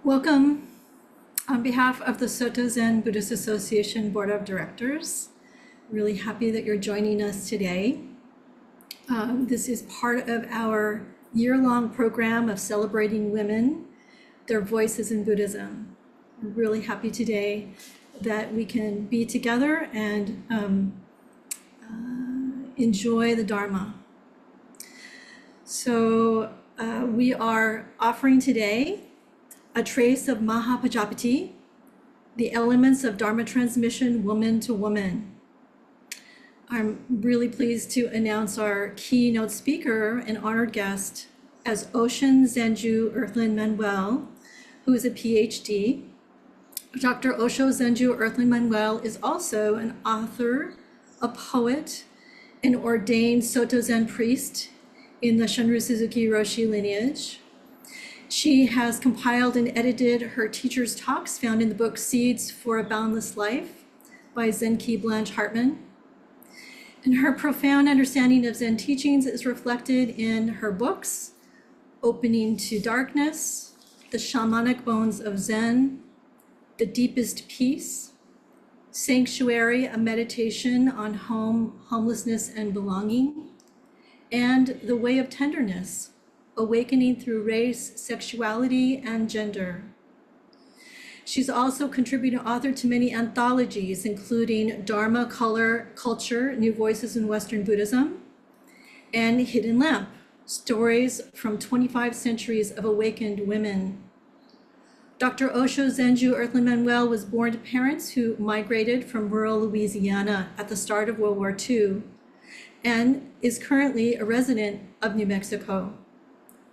Welcome on behalf of the Soto Zen Buddhist Association Board of Directors. Really happy that you're joining us today. This is part of our year-long program of celebrating women, their voices in Buddhism. We're really happy today that we can be together and enjoy the Dharma. So we are offering today a trace of Mahapajapati, the elements of Dharma Transmission, woman to woman. I'm really pleased to announce our keynote speaker and honored guest as Ocean Zenju Earthlyn Manuel, who is a Ph.D. Dr. Osho Zenju Earthlyn Manuel is also an author, a poet, an ordained Soto Zen priest in the Shunryu Suzuki Roshi lineage. She has compiled and edited her teacher's talks found in the book Seeds for a Boundless Life by Zenkei Blanche Hartman. And her profound understanding of Zen teachings is reflected in her books, Opening to Darkness, The Shamanic Bones of Zen, The Deepest Peace, Sanctuary, a meditation on homelessness and belonging, and The Way of Tenderness, Awakening through Race, Sexuality, and Gender. She's also contributing author to many anthologies, including Dharma Culture, New Voices in Western Buddhism, and Hidden Lamp, Stories from 25 Centuries of Awakened Women. Dr. Osho Zenju Earthlyn Manuel was born to parents who migrated from rural Louisiana at the start of World War II and is currently a resident of New Mexico.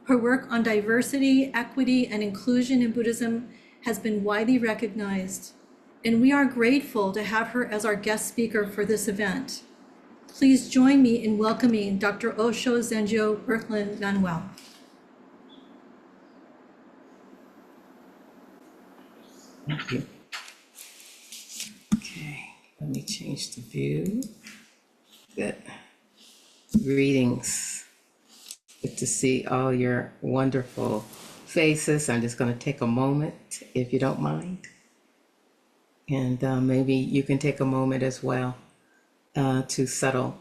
Her work on diversity, equity, and inclusion in Buddhism has been widely recognized, and we are grateful to have her as our guest speaker for this event. Please join me in welcoming Dr. Osho Zenju Earthlyn Manuel. Thank you. Okay, let me change the view. Good. Greetings. Good to see all your wonderful faces. I'm just going to take a moment, if you don't mind. And maybe you can take a moment as well to settle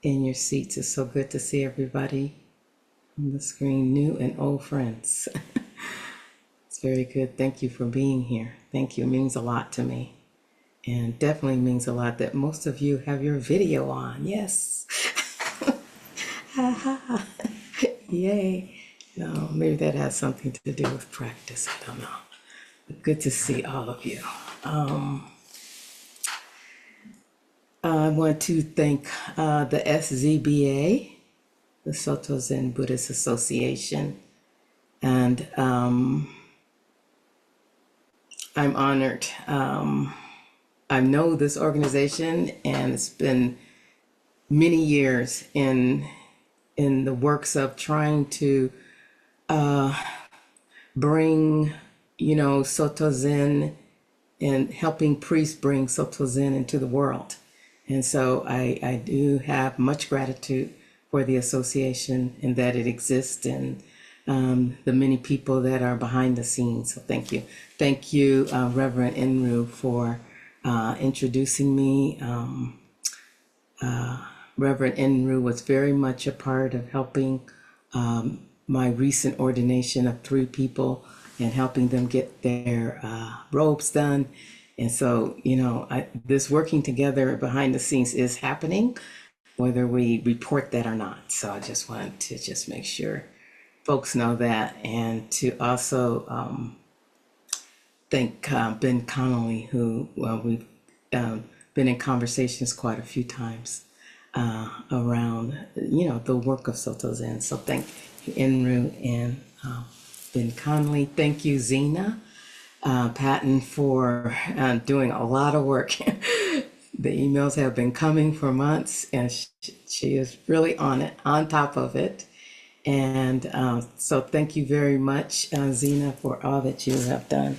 in your seats. It's so good to see everybody on the screen, new and old friends. It's very good. Thank you for being here. Thank you. It means a lot to me. And definitely means a lot that most of you have your video on. Yes. Yay. No, maybe that has something to do with practice. I don't know. But good to see all of you. I want to thank the SZBA, the Soto Zen Buddhist Association. And I'm honored. I know this organization, and it's been many years in the works of trying to bring, Soto Zen and helping priests bring Soto Zen into the world. And so I do have much gratitude for the association and that it exists and the many people that are behind the scenes. So thank you. Thank you, Reverend Inryu, for introducing me. Reverend Inryu was very much a part of helping my recent ordination of 3 people and helping them get their robes done. And so, this working together behind the scenes is happening, whether we report that or not. So I just wanted to just make sure folks know that, and to also thank Ben Connolly, who we've been in conversations quite a few times around, the work of Soto Zen. So thank you, Inryu and Ben Connolly. Thank you, Zena Patton, for doing a lot of work. The emails have been coming for months, and she is really on it, on top of it. And so thank you very much, Zena, for all that you have done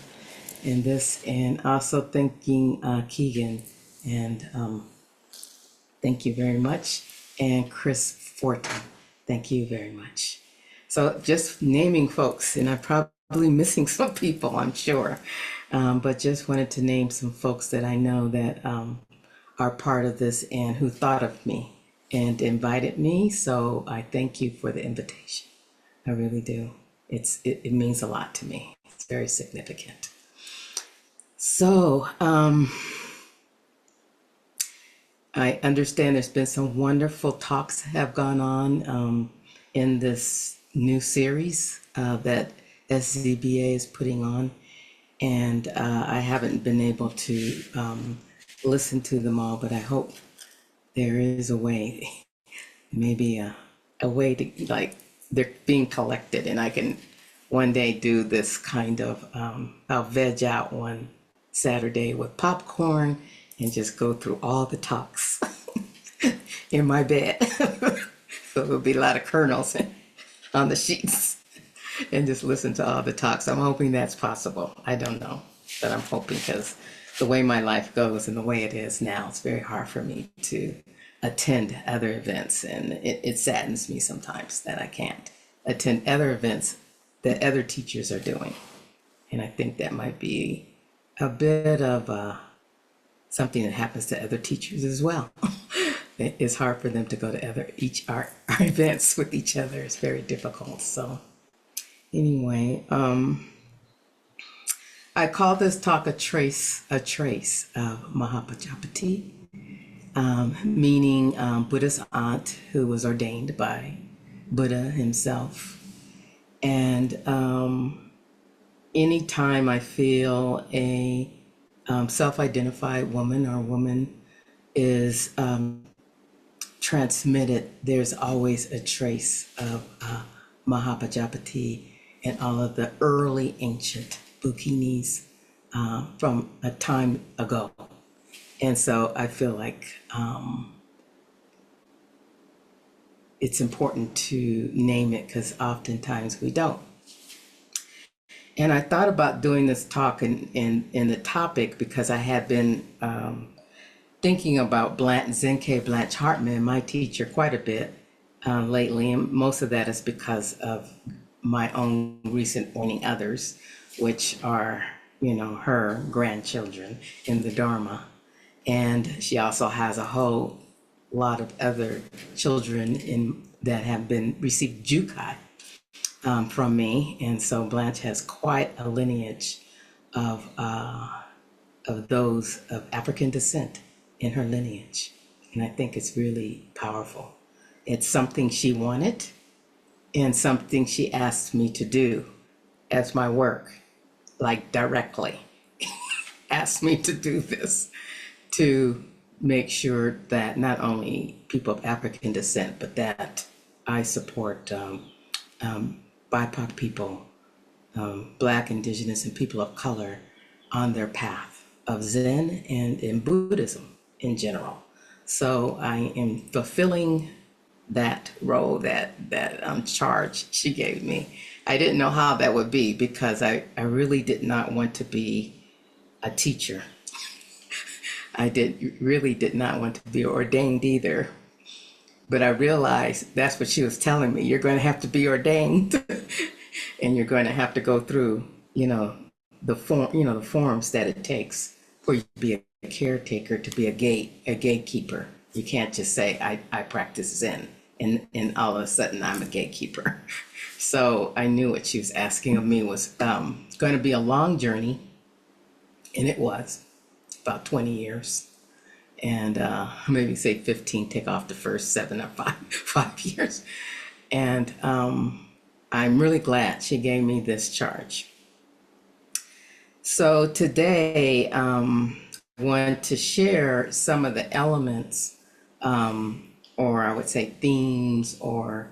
in this, and also thanking Keegan, and thank you very much, and Chris Fortin, thank you very much. So just naming folks, and I probably probably missing some people, I'm sure. But just wanted to name some folks that I know that are part of this and who thought of me and invited me. So I thank you for the invitation. I really do. It means a lot to me. It's very significant. So I understand there's been some wonderful talks have gone on in this new series that SZBA is putting on. And I haven't been able to listen to them all, but I hope there is a way, maybe a way to, like, they're being collected and I can one day do this kind of, I'll veg out one Saturday with popcorn and just go through all the talks in my bed. So there'll be a lot of kernels on the sheets and just listen to all the talks. I'm hoping that's possible. I don't know, but I'm hoping, because the way my life goes and the way it is now, it's very hard for me to attend other events. And it saddens me sometimes that I can't attend other events that other teachers are doing. And I think that might be a bit of something that happens to other teachers as well. It's hard for them to go to our events with each other. It's very difficult. So anyway, I call this talk a trace of Mahapajapati, meaning Buddha's aunt who was ordained by Buddha himself. And anytime I feel a self-identified woman or woman is transmitted, there's always a trace of Mahapajapati and all of the early ancient Bukinis from a time ago. And so I feel like it's important to name it, because oftentimes we don't. And I thought about doing this talk in the topic because I had been thinking about Zenkei Blanche Hartman, my teacher, quite a bit lately. And most of that is because of my own recent owning others, which are, her grandchildren in the Dharma. And she also has a whole lot of other children that have received Jukai from me. And so Blanche has quite a lineage of those of African descent in her lineage. And I think it's really powerful. It's something she wanted and something she asked me to do as my work, like directly asked me to do this, to make sure that not only people of African descent, but that I support BIPOC people, Black, Indigenous, and people of color on their path of Zen and in Buddhism in general. So I am fulfilling that role, that charge she gave me. I didn't know how that would be, because I really did not want to be a teacher. I really did not want to be ordained either. But I realized that's what she was telling me. You're going to have to be ordained and you're going to have to go through, the forms that it takes for you to be a caretaker, to be a gatekeeper. You can't just say, I practice Zen and all of a sudden I'm a gatekeeper. So I knew what she was asking of me was going to be a long journey. And it was about 20 years. And maybe say 15, take off the first 7 or 5 years. And I'm really glad she gave me this charge. So today, I want to share some of the elements, or I would say themes, or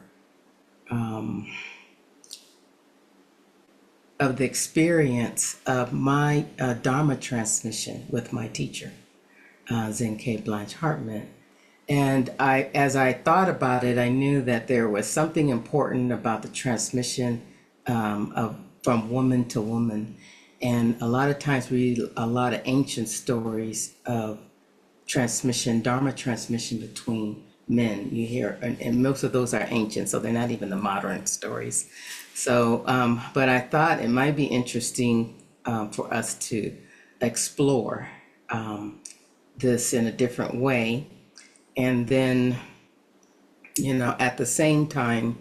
of the experience of my Dharma transmission with my teacher, Zenkei Blanche Hartman. And as I thought about it, I knew that there was something important about the transmission from woman to woman. And a lot of times we read a lot of ancient stories of transmission, Dharma transmission between men. You hear, and most of those are ancient, so they're not even the modern stories. So, but I thought it might be interesting for us to explore this in a different way. And then, at the same time,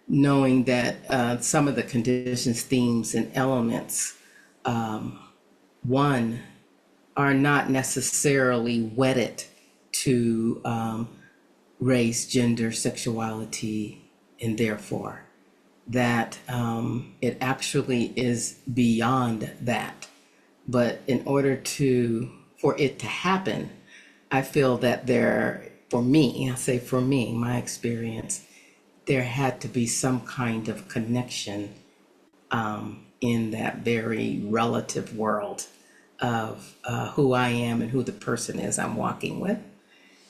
knowing that some of the conditions, themes, and elements, one, are not necessarily wedded to race, gender, sexuality, and therefore that it actually is beyond that. But in order for it to happen, I feel that for me, my experience, there had to be some kind of connection in that very relative world of who I am and who the person is I'm walking with.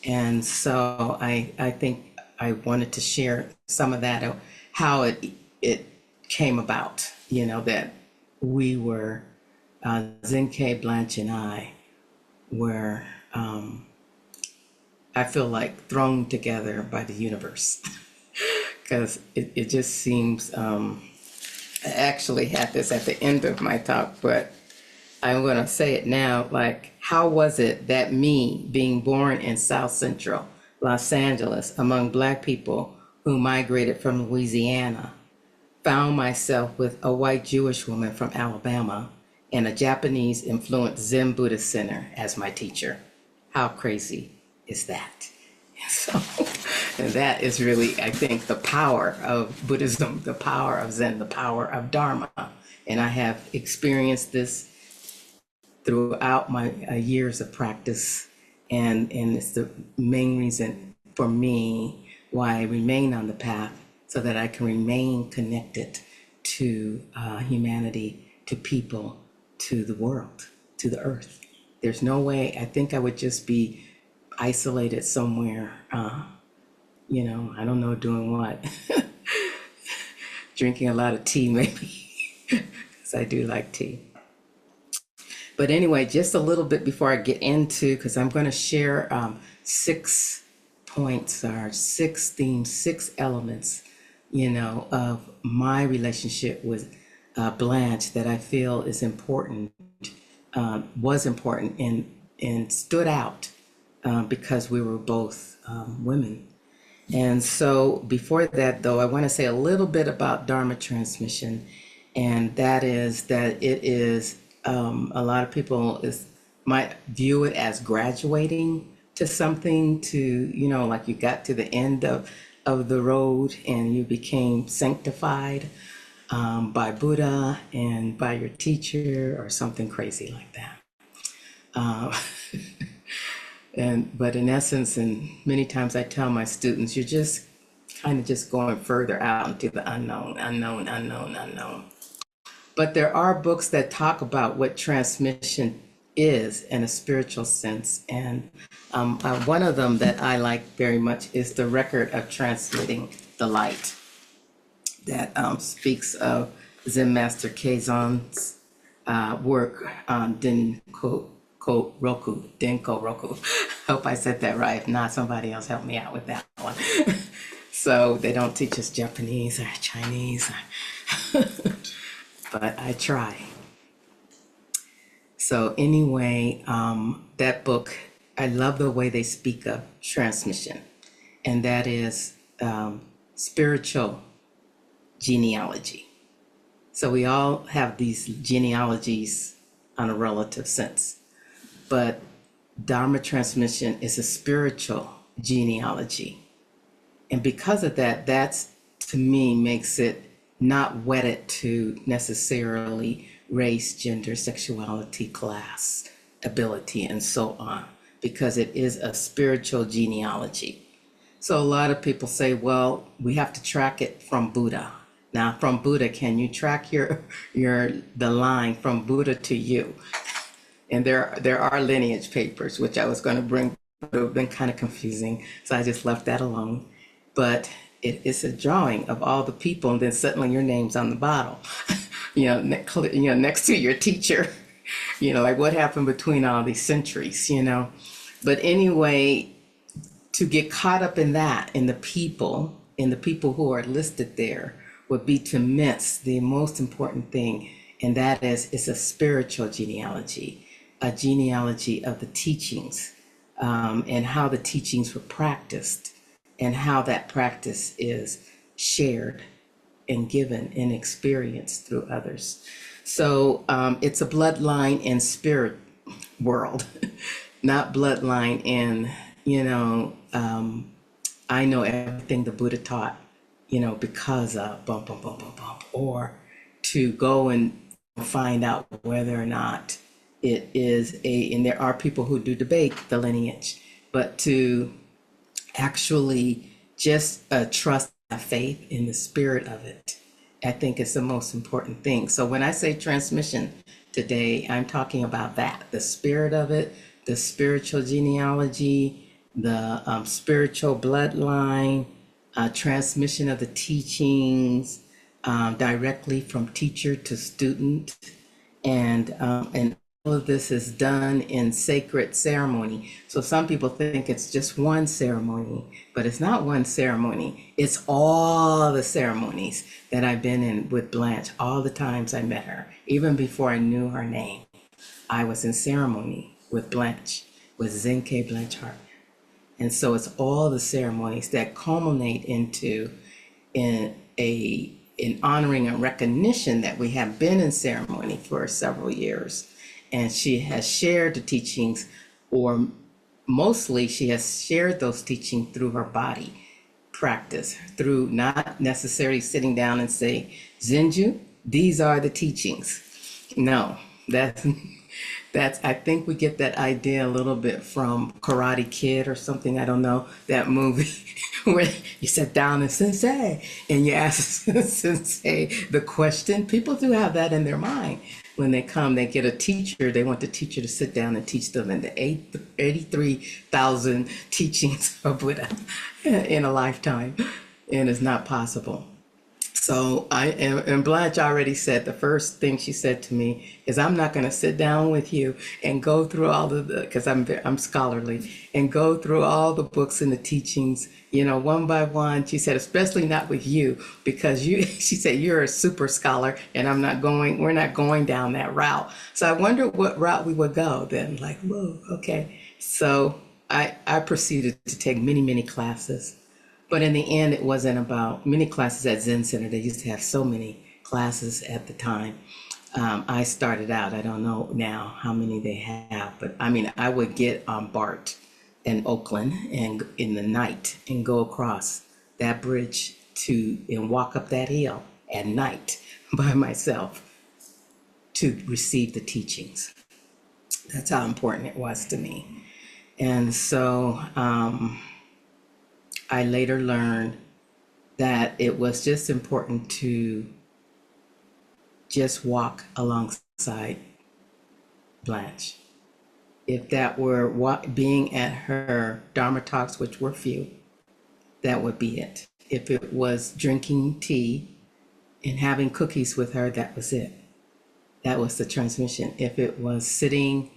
And so I think I wanted to share some of that, how it came about, that we were, Zenkei Blanche and I were, I feel like thrown together by the universe because it just seems, I actually had this at the end of my talk, but I'm going to say it now, like, how was it that me, being born in South Central Los Angeles among Black people who migrated from Louisiana, found myself with a white Jewish woman from Alabama and a Japanese-influenced Zen Buddhist center as my teacher? How crazy is that? So, and that is really, I think, the power of Buddhism, the power of Zen, the power of Dharma. And I have experienced this throughout my years of practice, and it's the main reason for me why I remain on the path, so that I can remain connected to humanity, to people, to the world, to the earth. There's no way, I think I would just be isolated somewhere, I don't know, doing what? Drinking a lot of tea, maybe, because I do like tea. But anyway, just a little bit before I get into, because I'm going to share 6 points or 6 themes, 6 elements, of my relationship with Blanche that I feel is important, was important, and stood out because we were both women. And so before that, though, I want to say a little bit about Dharma Transmission, and that is that it is, a lot of people might view it as graduating to something, to, like you got to the end of the road and you became sanctified by Buddha and by your teacher or something crazy like that. But in essence, and many times I tell my students, you're just kind of just going further out into the unknown. But there are books that talk about what transmission is in a spiritual sense. And one of them that I like very much is The Record of Transmitting the Light, that speaks of Zen Master Keizon's work on Denko Roku. Hope I said that right. If not, somebody else help me out with that one. So they don't teach us Japanese or Chinese, but I try. So anyway, that book, I love the way they speak of transmission, and that is spiritual genealogy. So we all have these genealogies on a relative sense, but Dharma transmission is a spiritual genealogy. And because of that, that's, to me, makes it not wedded to necessarily race, gender, sexuality, class, ability, and so on, because it is a spiritual genealogy. So a lot of people say, well, we have to track it from Buddha. Now, from Buddha, can you track the line from Buddha to you? And there are lineage papers, which I was going to bring, but it would have been kind of confusing, so I just left that alone. But it's a drawing of all the people, and then suddenly your name's on the bottle, next to your teacher, like what happened between all these centuries, But anyway, to get caught up in that, in the people who are listed there, would be to miss the most important thing, and that is it's a spiritual genealogy, a genealogy of the teachings, and how the teachings were practiced, and how that practice is shared and given and experienced through others. So it's a bloodline in spirit world, not bloodline in, I know everything the Buddha taught, because of bump, bump, bump, bump, bump, or to go and find out whether or not it is and there are people who do debate the lineage, but to actually just trust, have faith in the spirit of it, I think is the most important thing. So when I say transmission today, I'm talking about that, the spirit of it, the spiritual genealogy, the spiritual bloodline, transmission of the teachings directly from teacher to student, and all of this is done in sacred ceremony. So some people think it's just one ceremony, but it's not one ceremony. It's all the ceremonies that I've been in with Blanche, all the times I met her, even before I knew her name. I was in ceremony with Blanche, with Zenkei Blanche Hartman. And so it's all the ceremonies that culminate into in honoring and recognition that we have been in ceremony for several years. And she has shared the teachings, or mostly she has shared those teachings through her body practice, through not necessarily sitting down and say, Zenju, these are the teachings. No, that's I think we get that idea a little bit from Karate Kid or something. I don't know, that movie where you sit down and sensei and you ask sensei the question. People do have that in their mind. When they come, they get a teacher. They want the teacher to sit down and teach them in the 83,000 teachings of Buddha in a lifetime, and it's not possible. So and Blanche already said, the first thing she said to me is, I'm not going to sit down with you and go through all of the, because I'm scholarly, and go through all the books and the teachings, one by one. She said, especially not with you, because she said, you're a super scholar, and we're not going down that route. So I wonder what route we would go then. Like, whoa, okay. So I proceeded to take many, many classes. But in the end, it wasn't about many classes at Zen Center. They used to have so many classes at the time. I started out, I don't know now how many they have, but I would get on BART in Oakland and in the night and go across that bridge and walk up that hill at night by myself to receive the teachings. That's how important it was to me. And so, I later learned that it was just important to just walk alongside Blanche. If that were being at her Dharma talks, which were few, that would be it. If it was drinking tea and having cookies with her, that was it. That was the transmission. If it was sitting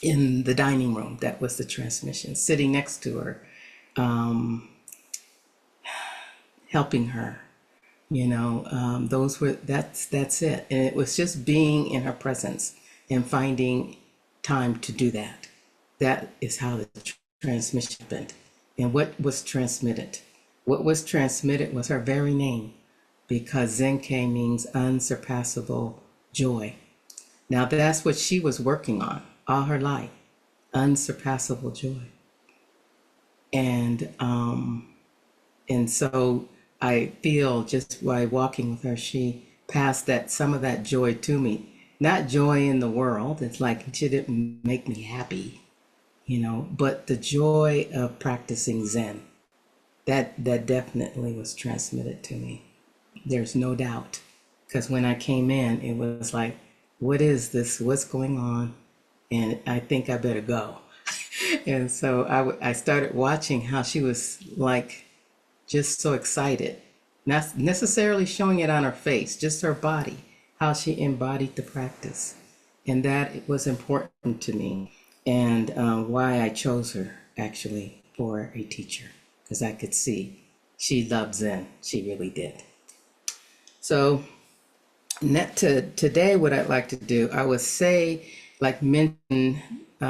in the dining room, that was the transmission. Sitting next to her, helping her, that's it. And it was just being in her presence and finding time to do that. That is how the transmission happened. And what was transmitted? What was transmitted was her very name, because Zenkei means unsurpassable joy. Now that's what she was working on all her life, unsurpassable joy. And so I feel just by walking with her, she passed some of that joy to me. Not joy in the world. It's like she didn't make me happy, but the joy of practicing Zen, that definitely was transmitted to me. There's no doubt. Because when I came in, it was like, what is this? What's going on? And I think I better go. And so I started watching how she was like just so excited, not necessarily showing it on her face, just her body, how she embodied the practice. And that was important to me, and why I chose her actually for a teacher, because I could see she loved Zen. She really did. So today, what I'd like to do, I would say, like mention,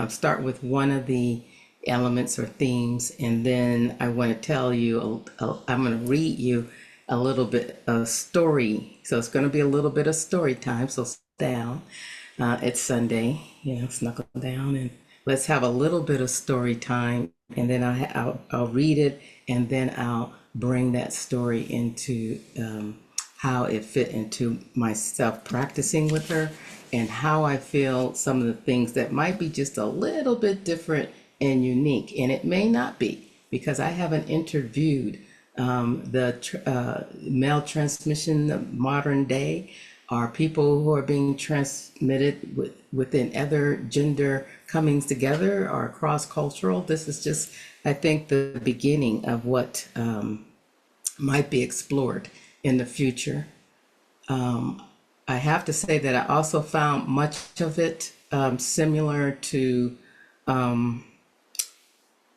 start with one of the elements or themes, and then I want to tell you, I'm going to read you a little bit of story. So it's going to be a little bit of story time. So sit down. It's Sunday, snuggle down, and let's have a little bit of story time. And then I'll read it, and then I'll bring that story into how it fit into myself practicing with her, and how I feel some of the things that might be just a little bit different and unique. And it may not be, because I haven't interviewed the male transmission, the modern day, are people who are being transmitted within other gender comings together, or cross-cultural. This is just, I think, the beginning of what might be explored in the future. I have to say that I also found much of it similar to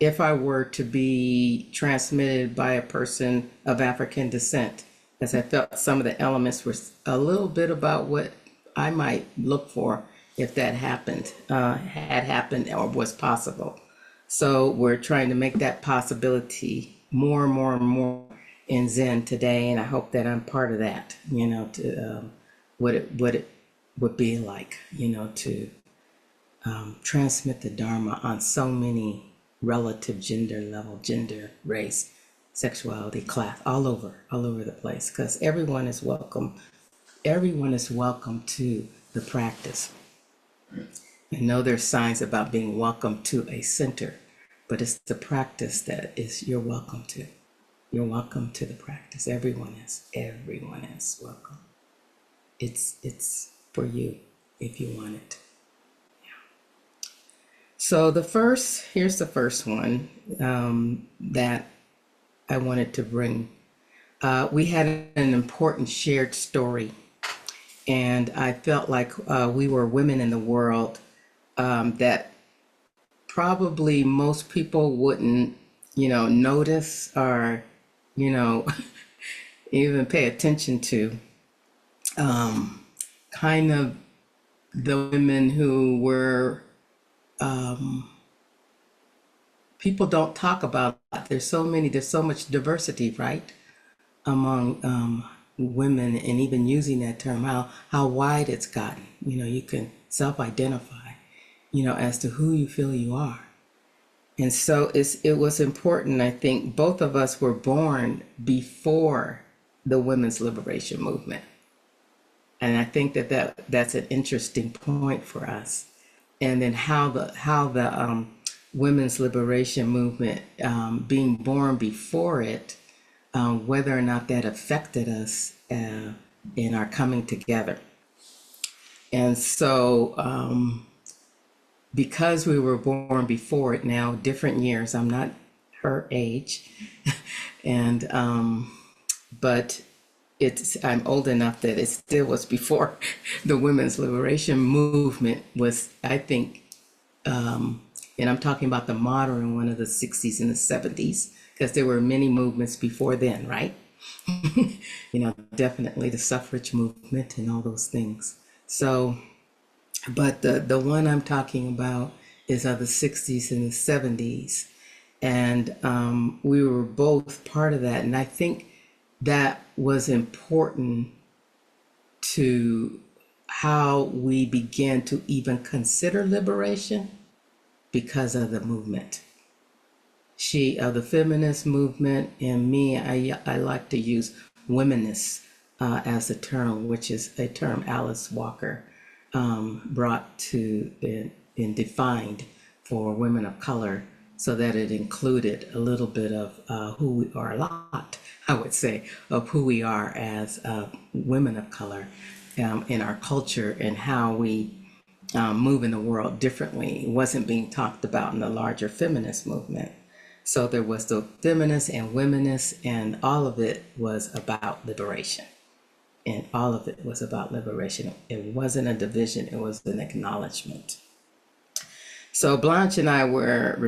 if I were to be transmitted by a person of African descent, as I felt some of the elements were a little bit about what I might look for if that happened, had happened, or was possible. So we're trying to make that possibility more and more and more in Zen today, and I hope that I'm part of that, to what it would be like, to transmit the Dharma on so many relative gender level, gender, race, sexuality, class, all over the place, because everyone is welcome. Everyone is welcome to the practice. I know there's signs about being welcome to a center, but it's the practice that is you're welcome to. You're welcome to the practice. Everyone is welcome. It's for you if you want it. Yeah. So here's the first one that I wanted to bring. We had an important shared story, and I felt like we were women in the world that probably most people wouldn't, notice or, even pay attention to. Kind of the women who were, people don't talk about. There's so much diversity, right, among women, and even using that term, how wide it's gotten. You can self-identify, as to who you feel you are. And so it was important. I think both of us were born before the women's liberation movement. And I think that's an interesting point for us. And then how the women's liberation movement, being born before it, whether or not that affected us in our coming together. And so because we were born before it, now different years, I'm not her age, and but I'm old enough that it still was before the women's liberation movement was, I think, and I'm talking about the modern one of the 60s and the 70s, because there were many movements before then, right? Definitely the suffrage movement and all those things. So, but the one I'm talking about is of the 60s and the 70s. And we were both part of that. And I think that was important to how we began to even consider liberation because of the movement. She, of the feminist movement, and me, I like to use womenness as a term, which is a term Alice Walker brought to and defined for women of color, so that it included a little bit of who we are, a lot, I would say, of who we are as women of color in our culture, and how we move in the world differently. It wasn't being talked about in the larger feminist movement. So there was the feminist and womenness, and all of it was about liberation. And all of it was about liberation. It wasn't a division, it was an acknowledgement. So Blanche and I were,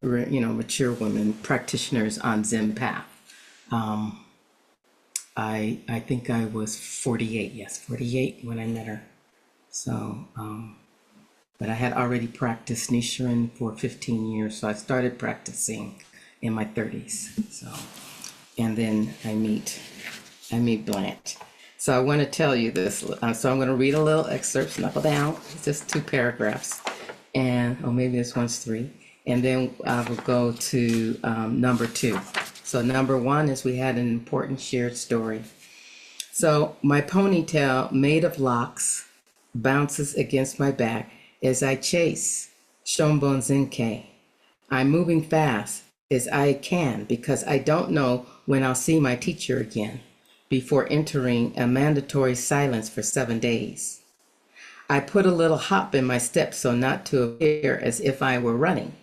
mature women practitioners on Zen path. Um, I think I was 48. Yes, 48 when I met her. So, but I had already practiced Nichiren for 15 years. So I started practicing in my 30s. So, and then I meet Blanche. So I want to tell you this. So I'm going to read a little excerpt, knuckle down. It's just 2 paragraphs. And, oh, maybe this one's 3. And then I will go to number 2. So number 1 is we had an important shared story. So my ponytail made of locks bounces against my back as I chase Shonbon Zenkei. I'm moving fast as I can because I don't know when I'll see my teacher again before entering a mandatory silence for 7 days. I put a little hop in my step so not to appear as if I were running,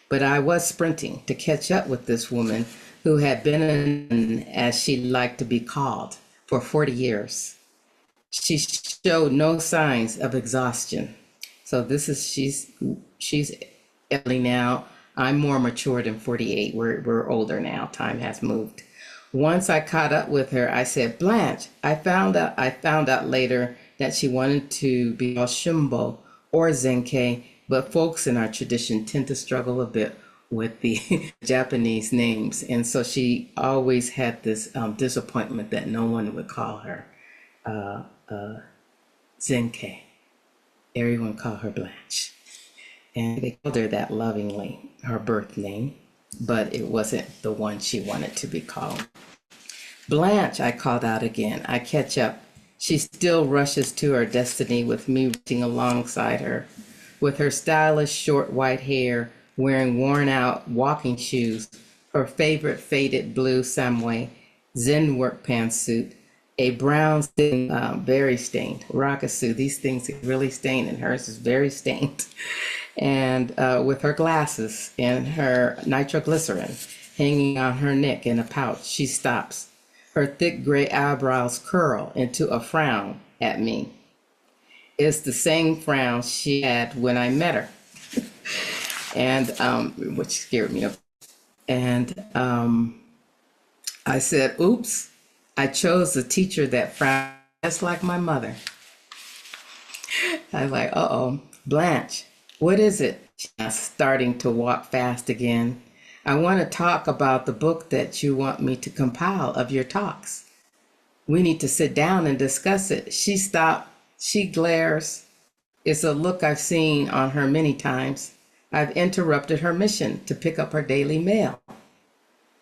but I was sprinting to catch up with this woman who had been in, as she liked to be called, for 40 years. She showed no signs of exhaustion. So this is, she's elderly now. I'm more mature than 48. We're older now. Time has moved. Once I caught up with her, I said, Blanche, I found out later that she wanted to be called Shumbo or Zenkei, but folks in our tradition tend to struggle a bit with the Japanese names. And so she always had this disappointment that no one would call her Zenkei. Everyone called her Blanche. And they called her that lovingly, her birth name, but it wasn't the one she wanted to be called. Blanche, I called out again. I catch up. She still rushes to her destiny with me reaching alongside her. With her stylish short white hair, wearing worn out walking shoes, her favorite faded blue Samway Zen work pantsuit, a brown, very stained Rakasu. These things are really stained, and hers is very stained. And with her glasses and her nitroglycerin hanging on her neck in a pouch, she stops. Her thick gray eyebrows curl into a frown at me. It's the same frown she had when I met her, and which scared me. And I said, oops, I chose a teacher that frowned just like my mother. I was like, uh-oh, Blanche, what is it? She's starting to walk fast again. I want to talk about the book that you want me to compile of your talks. We need to sit down and discuss it. She stopped. She glares. It's a look I've seen on her many times. I've interrupted her mission to pick up her daily mail.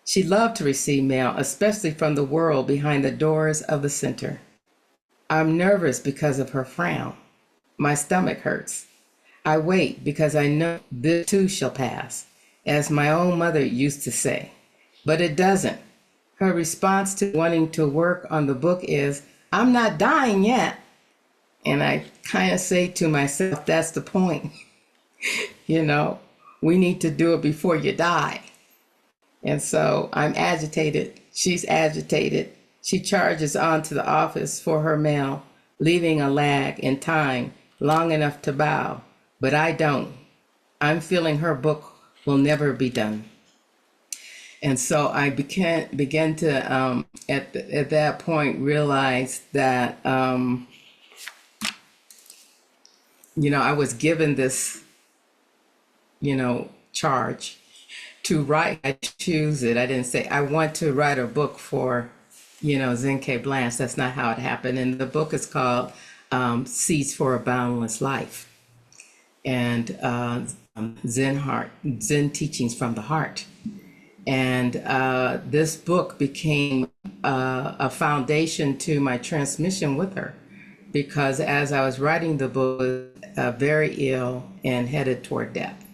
She loved to receive mail, especially from the world behind the doors of the center. I'm nervous because of her frown. My stomach hurts. I wait because I know this too shall pass, as my own mother used to say. But it doesn't. Her response to wanting to work on the book is, I'm not dying yet. And I kind of say to myself, that's the point. We need to do it before you die. And so I'm agitated. She's agitated. She charges on to the office for her mail, leaving a lag in time long enough to bow. But I don't. I'm feeling her book will never be done. And so I began to, at that point, realize that, I was given this, charge to write. I choose it. I didn't say, I want to write a book for, Zenkei Blanche. That's not how it happened. And the book is called Seeds for a Boundless Life. And Zen Teachings from the Heart. And this book became a foundation to my transmission with her, because as I was writing the book, I was very ill and headed toward death.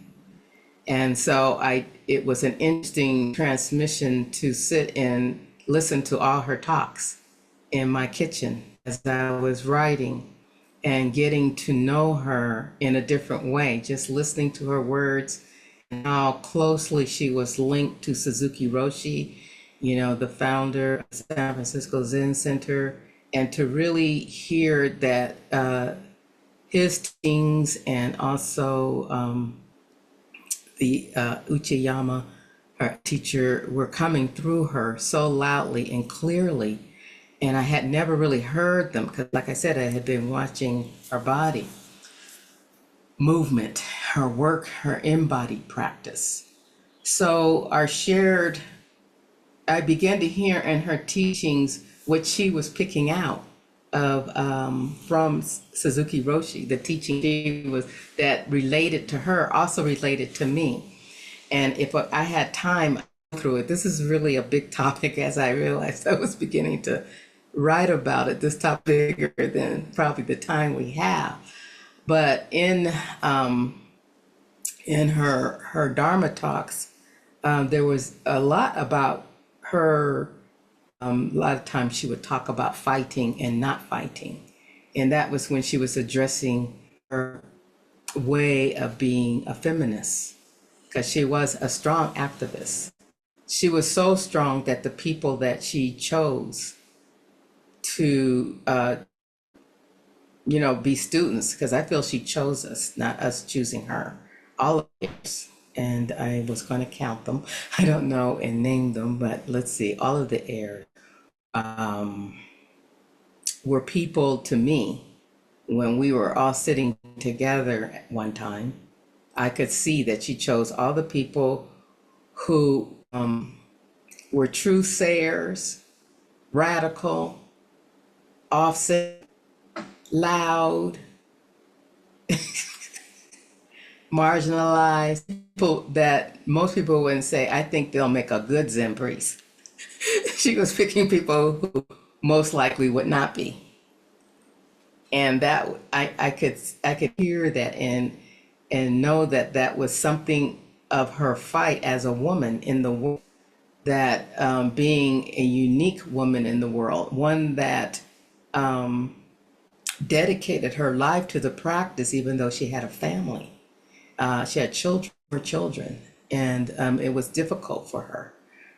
And so it was an interesting transmission to sit and listen to all her talks in my kitchen as I was writing, and getting to know her in a different way, just listening to her words and how closely she was linked to Suzuki Roshi, the founder of San Francisco Zen Center, and to really hear that his teachings and also the Uchiyama, her teacher, were coming through her so loudly and clearly. And I had never really heard them because, like I said, I had been watching her body movement, her work, her embodied practice. So I began to hear in her teachings what she was picking out of from Suzuki Roshi, the teaching that related to her also related to me. And if I had time through it, this is really a big topic, as I realized I was beginning to write about it. This topic bigger than probably the time we have. But in her Dharma talks, there was a lot about her. A lot of times she would talk about fighting and not fighting. And that was when she was addressing her way of being a feminist, because she was a strong activist. She was so strong that the people that she chose to, be students, because I feel she chose us, not us choosing her, all of us. And I was going to count them. I don't know and name them, but let's see, all of the heirs were people to me. When we were all sitting together at one time, I could see that she chose all the people who were truth sayers, radical, offset, loud, marginalized, people that most people wouldn't say, I think they'll make a good Zen priest. She was picking people who most likely would not be. And that I could hear that and know that that was something of her fight as a woman in the world, that being a unique woman in the world, one that dedicated her life to the practice, even though she had a family. She had children, and it was difficult for her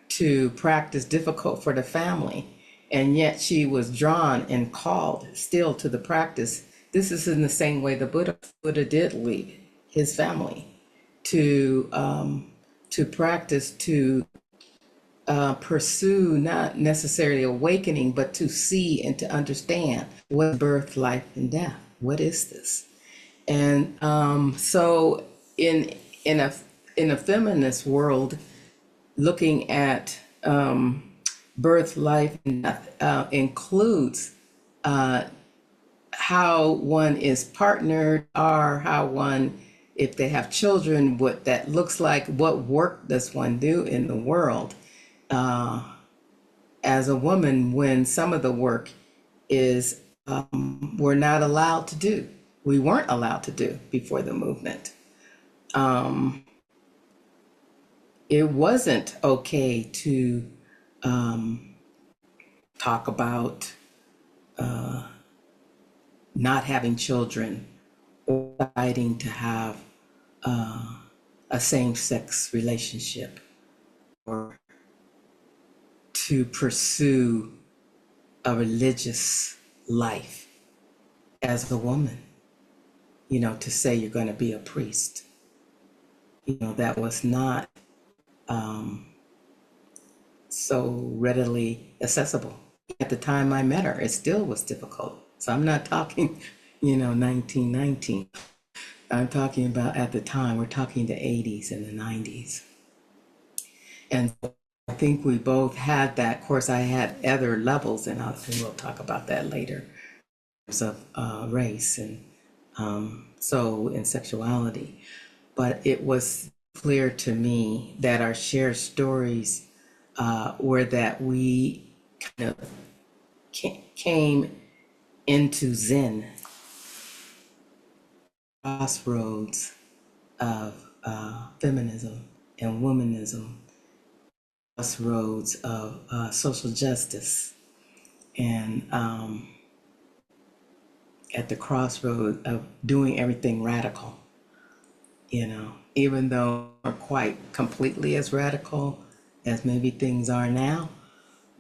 to practice, difficult for the family. And yet she was drawn and called still to the practice. This is in the same way the Buddha did lead his family to practice, to pursue not necessarily awakening, but to see and to understand what birth, life, and death. What is this? And so in a feminist world, looking at birth, life, and death includes how one is partnered, or how one, if they have children, what that looks like, what work does one do in the world as a woman, when some of the work is we're not allowed to do. We weren't allowed to do before the movement. It wasn't okay to talk about not having children or deciding to have a same-sex relationship, or to pursue a religious life as a woman. To say you're going to be a priest. That was not so readily accessible. At the time I met her, it still was difficult. So I'm not talking, 1919. I'm talking about at the time, we're talking the 80s and the 90s. And I think we both had that. Of course, I had other levels, and we'll talk about that later, in terms of race and soul and sexuality. But it was clear to me that our shared stories were that we kind of came into Zen, crossroads of feminism and womanism, crossroads of social justice, and at the crossroad of doing everything radical, even though we're quite completely as radical as maybe things are now,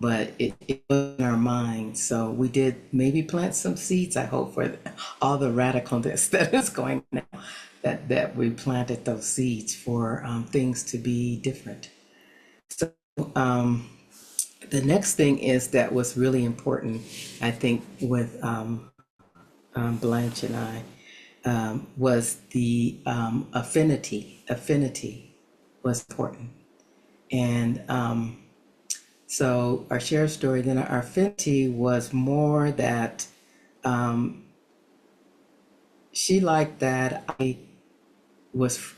but it was in our minds. So we did maybe plant some seeds, I hope, for all the radicalness that is going now. that we planted those seeds for things to be different. So the next thing is that was really important, I think, with Blanche and I, was the affinity. Affinity was important. And so our shared story, then our affinity was more that she liked that I was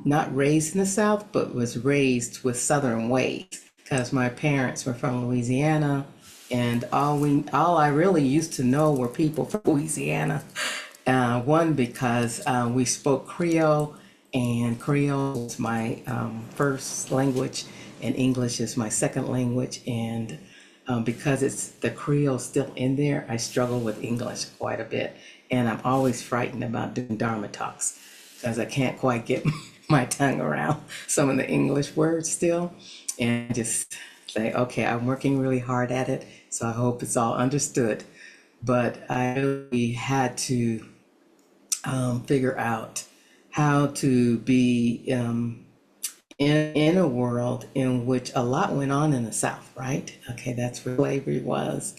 not raised in the South, but was raised with Southern ways because my parents were from Louisiana, and all I really used to know were people from Louisiana. One, because we spoke Creole, and Creole is my first language, and English is my second language. And because it's the Creole still in there, I struggle with English quite a bit. And I'm always frightened about doing Dharma talks because I can't quite get my tongue around some of the English words still. And just say, okay, I'm working really hard at it, so I hope it's all understood. But I really had to figure out how to be in a world in which a lot went on in the South, right? Okay, that's where slavery was.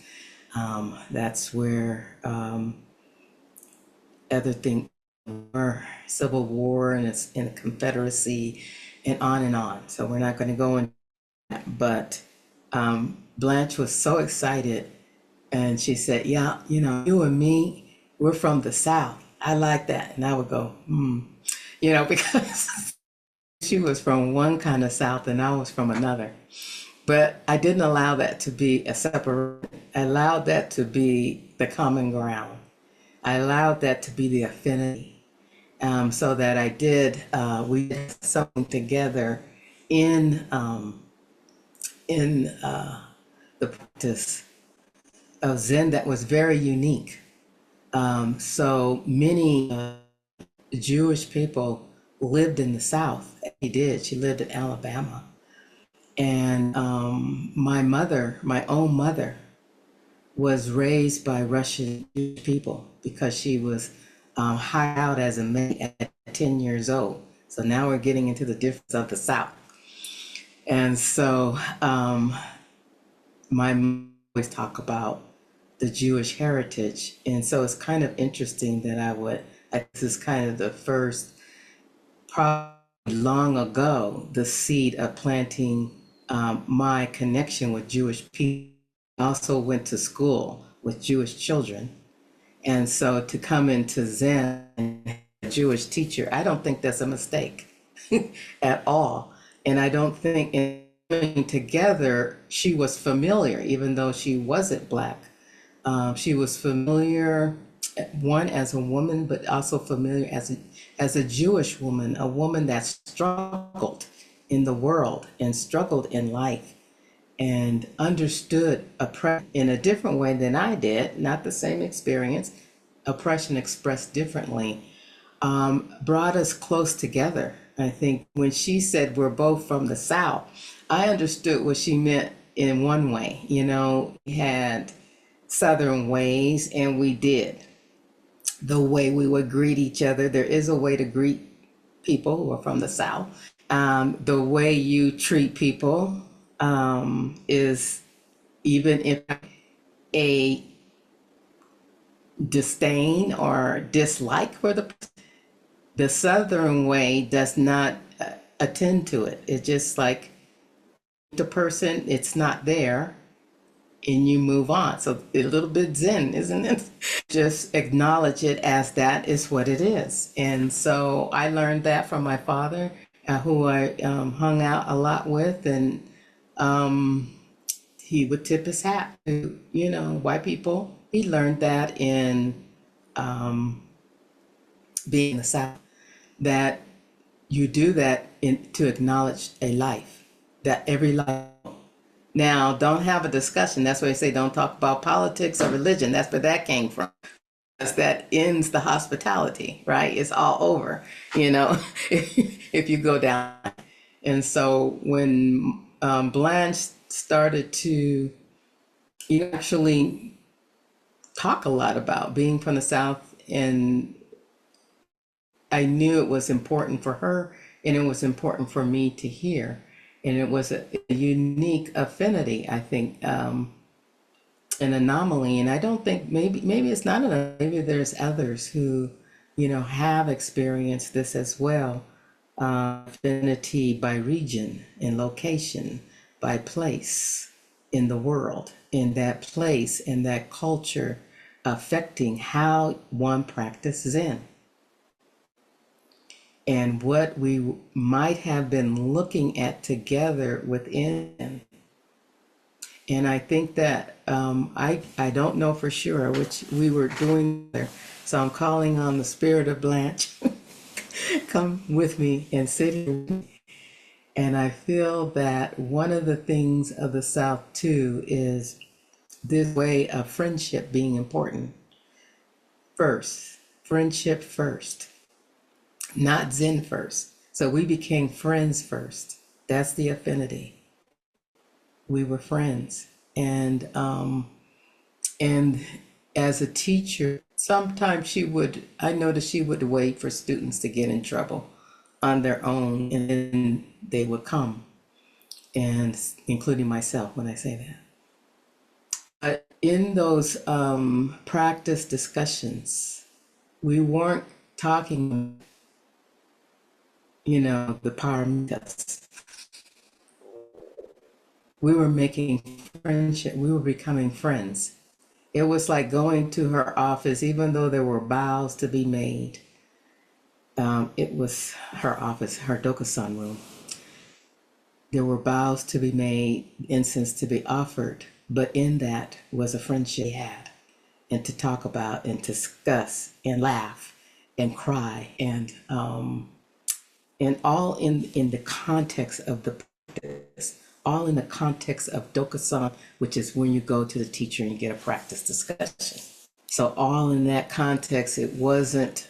That's where other things were, Civil War and it's in the Confederacy and on and on. So we're not going to go into that. But Blanche was so excited, and she said, yeah, you and me, we're from the South. I like that. And I would go, because she was from one kind of South and I was from another. But I didn't allow that to be a separate. I allowed that to be the common ground. I allowed that to be the affinity, so that we did something together in the practice of Zen that was very unique. So many Jewish people lived in the South. She did. She lived in Alabama. And my own mother, was raised by Russian Jewish people because she was hired out as a maid at 10 years old. So now we're getting into the difference of the South. And so my mom always talk about the Jewish heritage. And so it's kind of interesting that this is kind of the first, probably long ago, the seed of planting my connection with Jewish people. I also went to school with Jewish children. And so to come into Zen and a Jewish teacher, I don't think that's a mistake at all. And I don't think in coming together, she was familiar, even though she wasn't Black. She was familiar, one, as a woman, but also familiar as a Jewish woman, a woman that struggled in the world and struggled in life and understood oppression in a different way than I did, not the same experience, oppression expressed differently, brought us close together. I think when she said we're both from the South, I understood what she meant in one way. We had Southern ways, and we did. The way we would greet each other, there is a way to greet people who are from the South. The way you treat people is, even if a disdain or dislike for the Southern way does not attend to it. It's just like the person, it's not there, and you move on. So a little bit Zen, isn't it? Just acknowledge it as that is what it is. And so I learned that from my father, who I hung out a lot with, and he would tip his hat to, white people. He learned that in being in the South, that you do that to acknowledge a life, that every life. Now, don't have a discussion. That's why I say don't talk about politics or religion. That's where that came from. Because that ends the hospitality, right? It's all over, if you go down. And so when Blanche started to actually talk a lot about being from the South, and I knew it was important for her, and it was important for me to hear. And it was a unique affinity, I think, an anomaly. And I don't think, maybe it's not an anomaly. Maybe there's others who, have experienced this as well. Affinity by region and location, by place in the world, in that place, in that culture, affecting how one practices Zen and what we might have been looking at together within. And I think that I don't know for sure which we were doing there. So I'm calling on the spirit of Blanche. Come with me and sit here with me. And I feel that one of the things of the South too is this way of friendship being important. First, friendship first, not Zen first. So we became friends first. That's the affinity. We were friends. And as a teacher, sometimes I noticed she would wait for students to get in trouble on their own, and then they would come, and including myself when I say that. But in those practice discussions, we weren't talking, the paramita. We were making friendship. We were becoming friends. It was like going to her office, even though there were bows to be made. It was her office, her dokusan room. There were bows to be made, incense to be offered, but in that was a friendship we had, and to talk about and discuss and laugh and cry and all in the context of the practice, all in the context of dokusan, which is when you go to the teacher and you get a practice discussion. So all in that context, it wasn't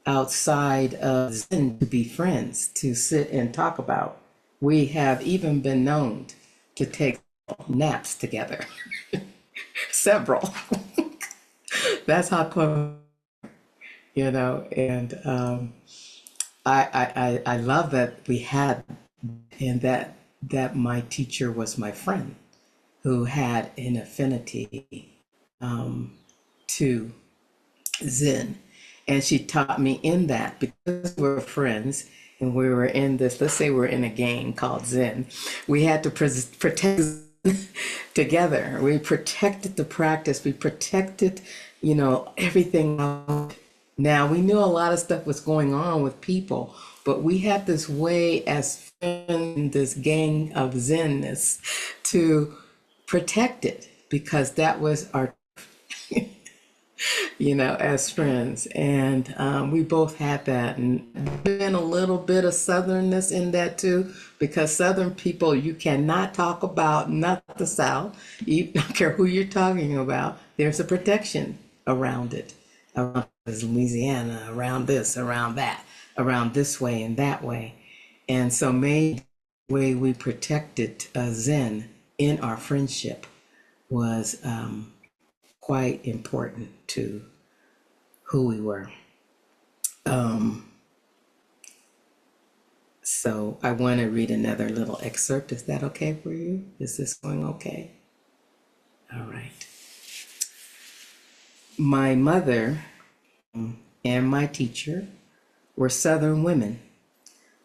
outside of Zen to be friends, to sit and talk about. We have even been known to take naps together, several. That's how close, and I love that we had, and that my teacher was my friend who had an affinity to Zen. And she taught me in that, because we were friends and we were in this, let's say we're in a gang called Zen, we had to protect together. We protected the practice. We protected, everything. Now, we knew a lot of stuff was going on with people, but we had this way as friends, this gang of Zenness, to protect it, because that was our as friends. And we both had that, and been a little bit of Southernness in that too, because Southern people, you cannot talk about not the South. You don't care who you're talking about. There's a protection around it, around Louisiana, around this, around that, around this way and that way. And so maybe the way we protected Zen in our friendship was quite important to who we were. So I want to read another little excerpt. Is that okay for you? Is this going okay? All right. My mother and my teacher were Southern women.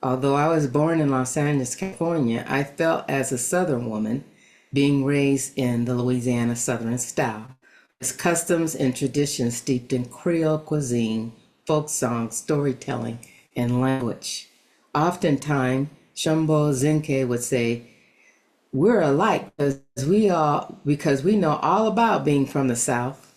Although I was born in Los Angeles, California, I felt as a Southern woman being raised in the Louisiana Southern style. Its customs and traditions steeped in Creole cuisine, folk songs, storytelling, and language. Oftentimes, Shumbo Zenkei would say, "We're alike because we know all about being from the South."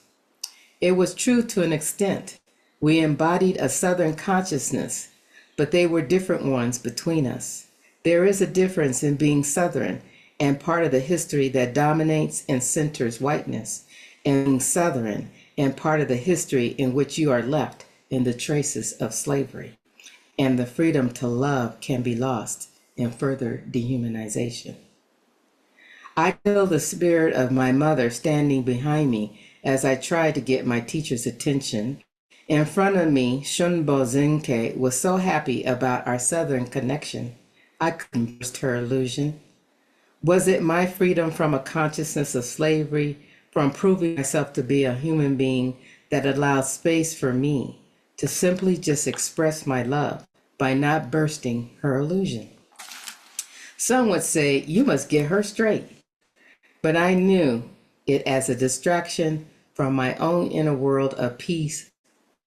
It was true to an extent. We embodied a Southern consciousness, but they were different ones between us. There is a difference in being Southern and part of the history that dominates and centers whiteness, and being Southern and part of the history in which you are left in the traces of slavery. And the freedom to love can be lost in further dehumanization. I feel the spirit of my mother standing behind me as I tried to get my teacher's attention In front of me, Shunbo Zenkei was so happy about our southern connection, I couldn't burst her illusion. Was it my freedom from a consciousness of slavery, from proving myself to be a human being, that allowed space for me to simply just express my love by not bursting her illusion? Some would say, you must get her straight. But I knew it as a distraction from my own inner world of peace,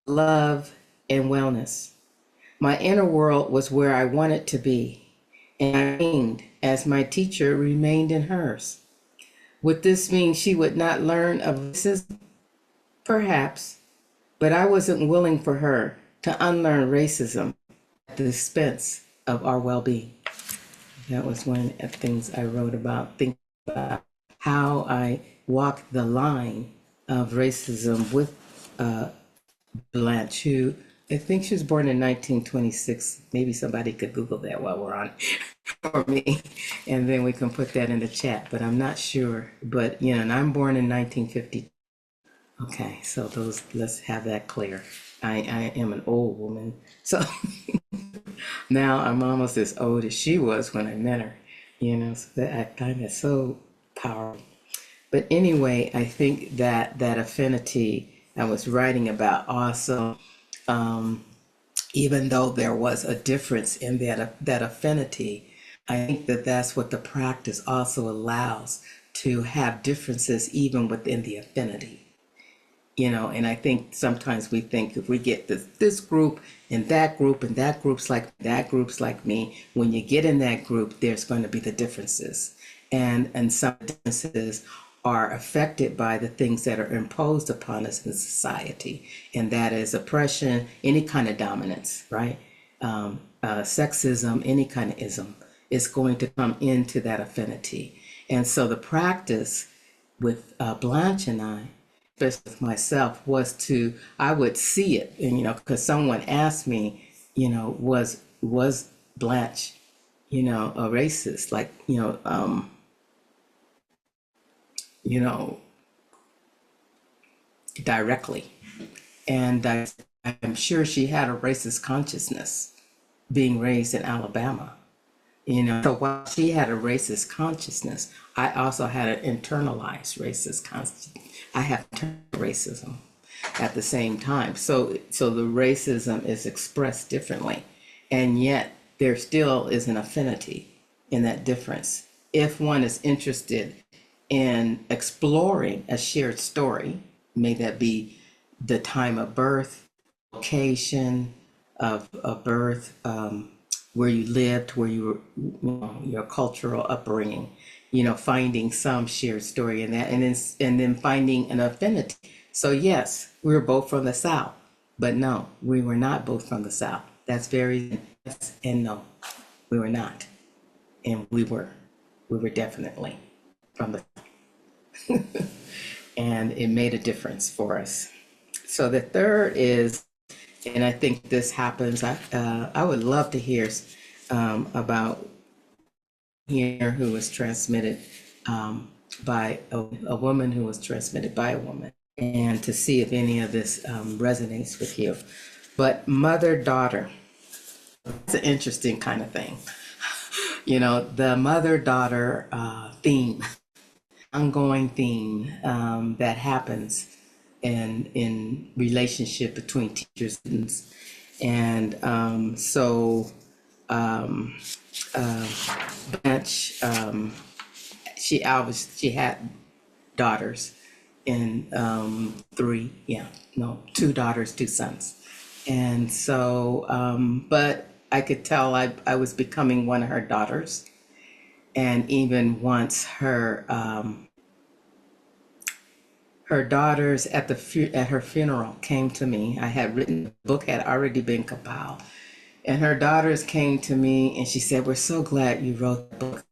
love, and wellness. My inner world was where I wanted to be, and I remained as my teacher remained in hers. Would this mean she would not learn of racism? Perhaps, but I wasn't willing for her to unlearn racism at the expense of our well-being. That was one of the things I wrote about, thinking about how I walked the line of racism with Blanche, who I think she was born in 1926. Maybe somebody could Google that while we're on for me, and then we can put that in the chat, but I'm not sure. But, you know, and I'm born in 1950. Okay, so let's have that clear. I am an old woman, so now I'm almost as old as she was when I met her, you know, so that I find that so powerful. But anyway, I think that affinity I was writing about also, even though there was a difference in that affinity, I think that that's what the practice also allows, to have differences even within the affinity. You know, and I think sometimes we think if we get this group and that group's like that group's like me, when you get in that group, there's going to be the differences. And some differences are affected by the things that are imposed upon us in society. And that is oppression, any kind of dominance, right? Sexism, any kind of ism is going to come into that affinity. And so the practice with Blanche and I, especially with myself, I would see it, and, you know, because someone asked me, you know, was Blanche, you know, a racist, like, directly. And I'm sure she had a racist consciousness being raised in Alabama, you know. So while she had a racist consciousness, I also had an internalized racist consciousness. I have racism at the same time. So the racism is expressed differently, and yet there still is an affinity in that difference. If one is interested in exploring a shared story, may that be the time of birth, location of birth, where you lived, where you were, you know, your cultural upbringing, you know, finding some shared story in that, and then finding an affinity. So yes, we were both from the South, but no, we were not both from the South. That's very yes and no, we were not, and we were definitely from the South. And it made a difference for us. So the third is, and I think this happens, I would love to hear about here who was transmitted by a woman who was transmitted by a woman, and to see if any of this resonates with you. But mother-daughter, it's an interesting kind of thing. You know, the mother-daughter theme, ongoing theme that happens in relationship between teachers and students. And Blanche, she had daughters, and two daughters, two sons. And so, but I could tell I was becoming one of her daughters. And even once her daughters at her funeral came to me. I had written, the book had already been compiled, and her daughters came to me and she said, "We're so glad you wrote the book,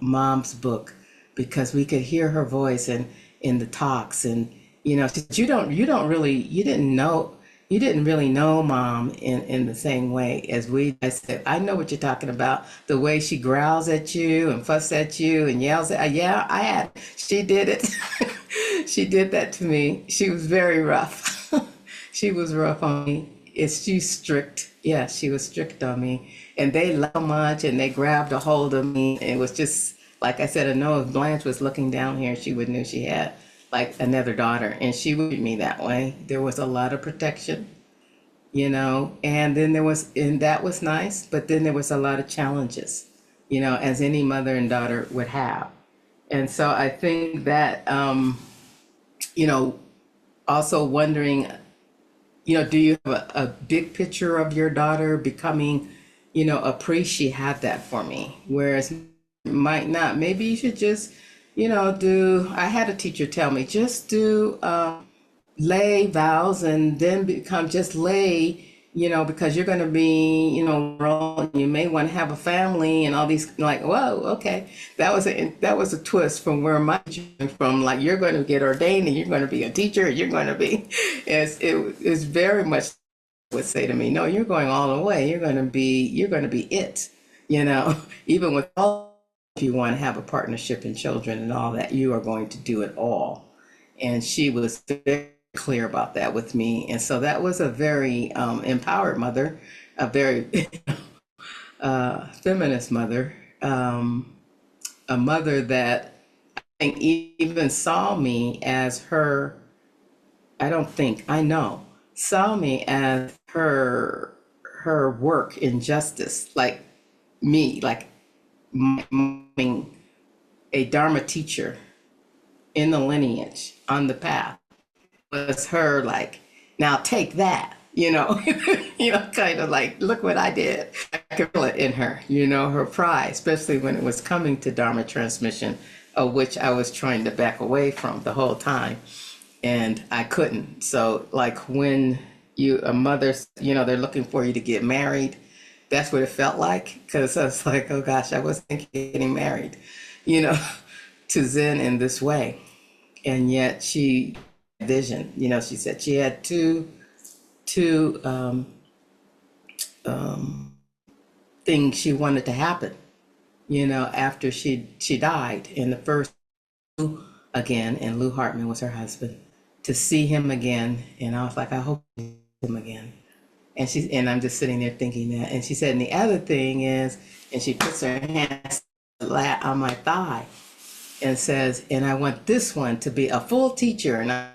Mom's book, because we could hear her voice and in the talks, and you know, you didn't really know Mom in the same way as we." I said, "I know what you're talking about. The way she growls at you and fuss at you and yells at you." Yeah, she did it. She did that to me. She was very rough. She was rough on me. She's strict. Yeah, she was strict on me. And they loved much and they grabbed a hold of me. It was just, like I said, I know if Blanche was looking down here, she would knew she had like another daughter. And she would treat me that way. There was a lot of protection, and then and that was nice, but then there was a lot of challenges, as any mother and daughter would have. And so I think that, also wondering, do you have a big picture of your daughter becoming, a priest? She had that for me, whereas might not. Maybe you should just, I had a teacher tell me, just do lay vows and then become just lay, because you're going to be, you may want to have a family and all these, like, whoa, okay. That was a twist from where my came from. Like, you're going to get ordained and you're going to be a teacher. You're going to be, it's very much would say to me, no, you're going all the way. You're going to be it, even with all, if you want to have a partnership in children and all that, you are going to do it all. And she was very clear about that with me. And so that was a very empowered mother, a very feminist mother, a mother that I think even saw me as her, saw me as her work in justice, like me, like being a Dharma teacher in the lineage on the path. Was her like, now take that, kind of like, look what I did. I could feel it in her, her pride, especially when it was coming to Dharma transmission, of which I was trying to back away from the whole time. And I couldn't. So like when a mother, they're looking for you to get married, that's what it felt like. Because I was like, oh gosh, I wasn't getting married, to Zen in this way. And yet she vision, she said she had two things she wanted to happen, after she died. And the first, again, and Lou Hartman was her husband, to see him again. And I was like, I hope I see him again. And I'm just sitting there thinking that. And she said, and the other thing is, and she puts her hand on my thigh and says, and I want this one to be a full teacher. And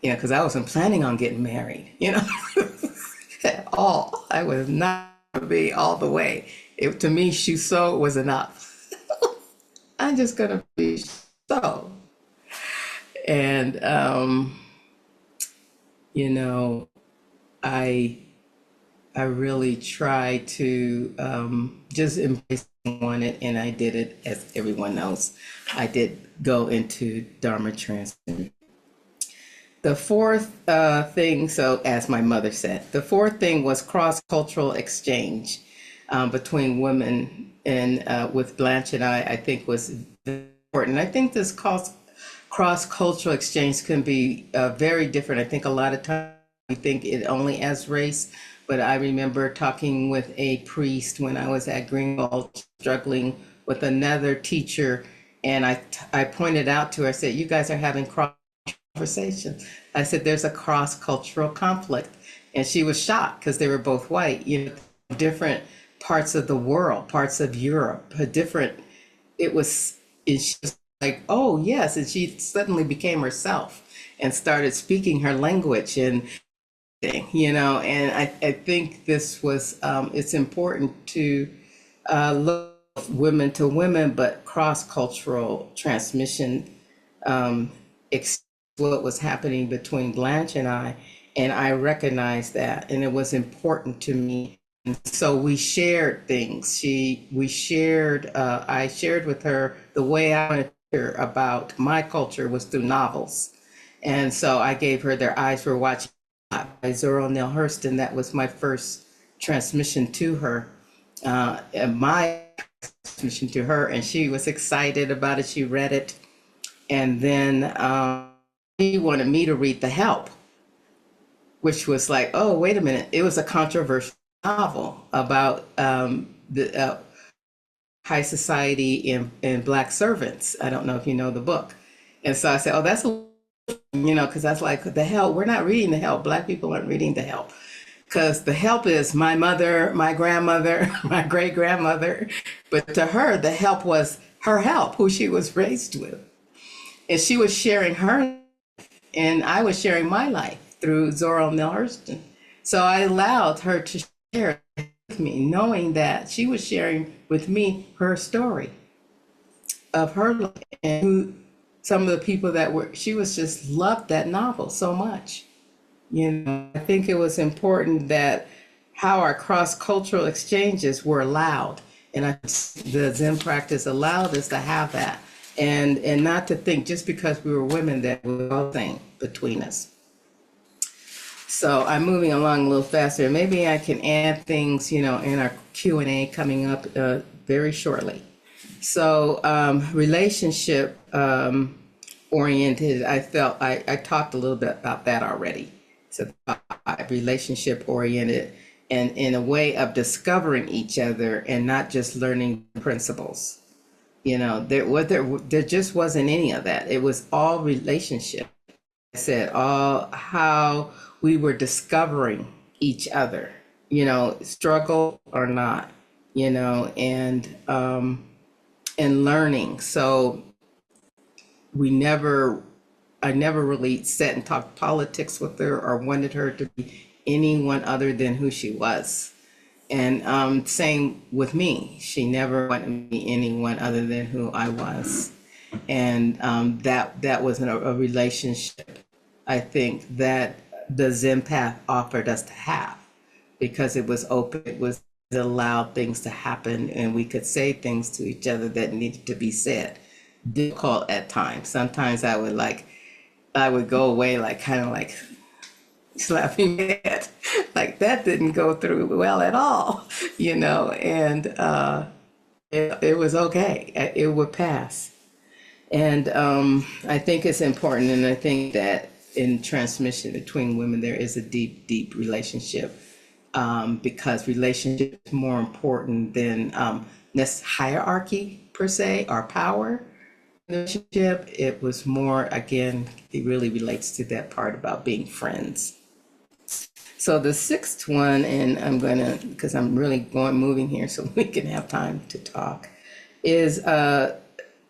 because I wasn't planning on getting married, at all. I was not going to be all the way. To me, Shuso was enough. I'm just going to be so. And, I really tried to just embrace it, and I did it, as everyone knows. I did go into Dharma Transmission. The fourth thing, so as my mother said, the fourth thing was cross-cultural exchange between women, and with Blanche and I think was very important. I think this cross-cultural exchange can be very different. I think a lot of times we think it only as race, but I remember talking with a priest when I was at Greenwald, struggling with another teacher, and I pointed out to her, I said, you guys are having conversation. I said, there's a cross-cultural conflict. And she was shocked because they were both white, different parts of the world, parts of Europe, and she was like, oh yes. And she suddenly became herself and started speaking her language and, and I think this was, it's important to look women to women, but cross-cultural transmission, what was happening between Blanche and I recognized that, and it was important to me. And so we shared things. I shared with her the way I wanted to hear about my culture was through novels. And so I gave her Their Eyes Were Watching by Zora Neale Hurston. That was my first transmission to her, my transmission to her, and she was excited about it. She read it, and then he wanted me to read The Help, which was like, oh, wait a minute. It was a controversial novel about the high society and Black servants. I don't know if you know the book. And so I said, oh, that's a because that's like the help. We're not reading the help. Black people aren't reading the help. Because the help is my mother, my grandmother, my great grandmother. But to her, the help was her help, who she was raised with. And she was sharing her, and I was sharing my life through Zora Neale Hurston. So I allowed her to share with me, knowing that she was sharing with me her story of her life and who some of the people that were, she was just loved that novel so much. I think it was important that how our cross-cultural exchanges were allowed. And the Zen practice allowed us to have that. And not to think just because we were women that we were all thing between us. So I'm moving along a little faster. Maybe I can add things, in our Q&A coming up very shortly. So relationship oriented, I felt I talked a little bit about that already. So relationship oriented and in a way of discovering each other and not just learning principles. There just wasn't any of that. It was all relationship. I said all how we were discovering each other, struggle or not, and learning. So I never really sat and talked politics with her or wanted her to be anyone other than who she was. And same with me. She never wanted me to be anyone other than who I was. And that was a relationship, I think, that the Zen path offered us to have, because it was open, it allowed things to happen, and we could say things to each other that needed to be said. Difficult at times. Sometimes I would go away kind of slapping my head, like that didn't go through well at all, and it was okay. It would pass. And I think it's important, and I think that in transmission between women, there is a deep, deep relationship, because relationship is more important than this hierarchy per se, or power. Relationship, it was more, again, it really relates to that part about being friends. So the sixth one, and I'm gonna, because I'm really moving here so we can have time to talk, is our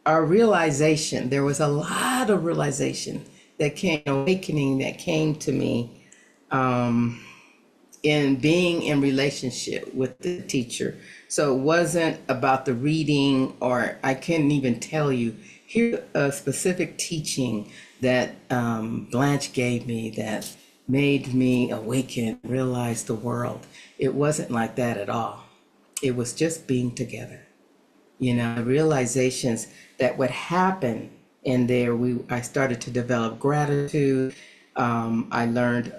realization. There was a lot of realization that came, awakening that came to me in being in relationship with the teacher. So it wasn't about the reading, or I couldn't even tell you, here's a specific teaching that Blanche gave me that made me awaken, realize the world. It wasn't like that at all. It was just being together. Realizations that would happen in there. I started to develop gratitude. I learned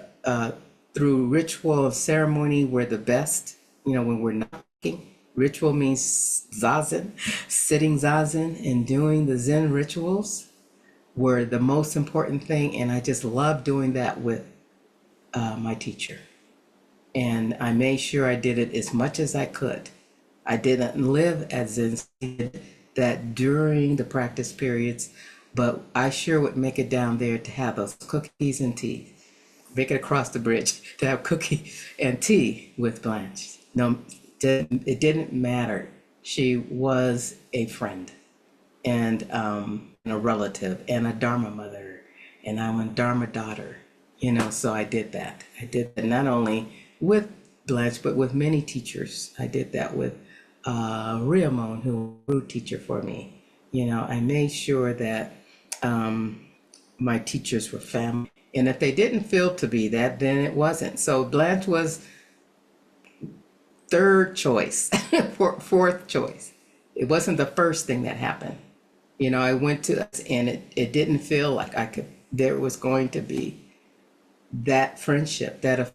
through ritual and ceremony, we're the best. When we're not working. Ritual means zazen, sitting zazen and doing the Zen rituals were the most important thing. And I just love doing that with my teacher. And I made sure I did it as much as I could. I didn't live at Zen that during the practice periods, but I sure would make it down there to have those cookies and tea. Make it across the bridge to have cookies and tea with Blanche. No, it didn't matter. She was a friend and a relative and a Dharma mother, and I'm a Dharma daughter. So I did that. I did that not only with Blanche, but with many teachers. I did that with Riamon, who was a root teacher for me. I made sure that my teachers were family. And if they didn't feel to be that, then it wasn't. So Blanche was third choice, fourth choice. It wasn't the first thing that happened. I went to us, and it didn't feel like there was going to be that friendship, that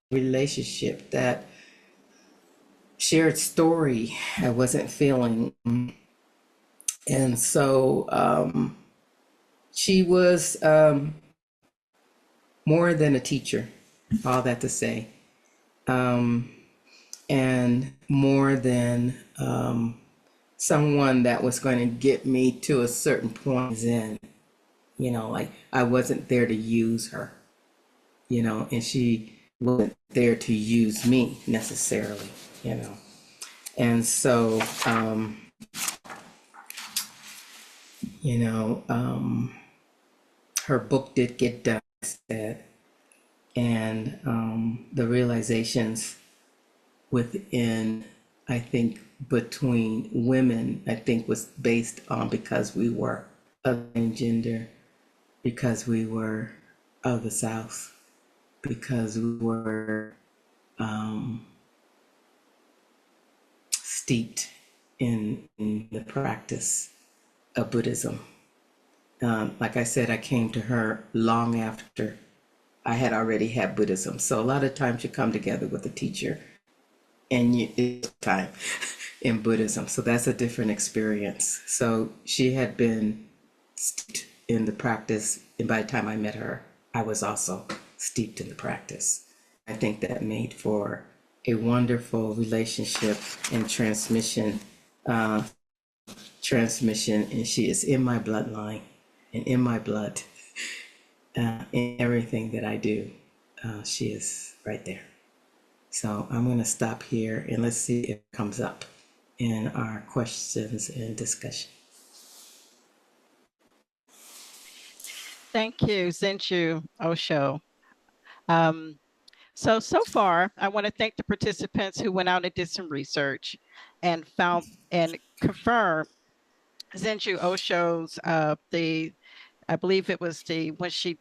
relationship, that shared story I wasn't feeling. And so she was more than a teacher, all that to say, and more than someone that was going to get me to a certain point in. like I wasn't there to use her, and she wasn't there to use me necessarily, And so, her book did get done, said, and the realizations within, I think, between women, I think was based on because we were of the same gender, because we were of the South, because we were steeped in the practice of Buddhism. Like I said, I came to her long after I had already had Buddhism. So a lot of times you come together with a teacher and it's time in Buddhism. So that's a different experience. So she had been steeped in the practice. And by the time I met her, I was also steeped in the practice. I think that made for a wonderful relationship and transmission. And she is in my bloodline and in my blood. In everything that I do, she is right there. So I'm going to stop here and let's see if it comes up in our questions and discussion. Thank you, Zenju Osho. So far, I want to thank the participants who went out and did some research and found and confirmed Zenju Osho's, I believe it was when she,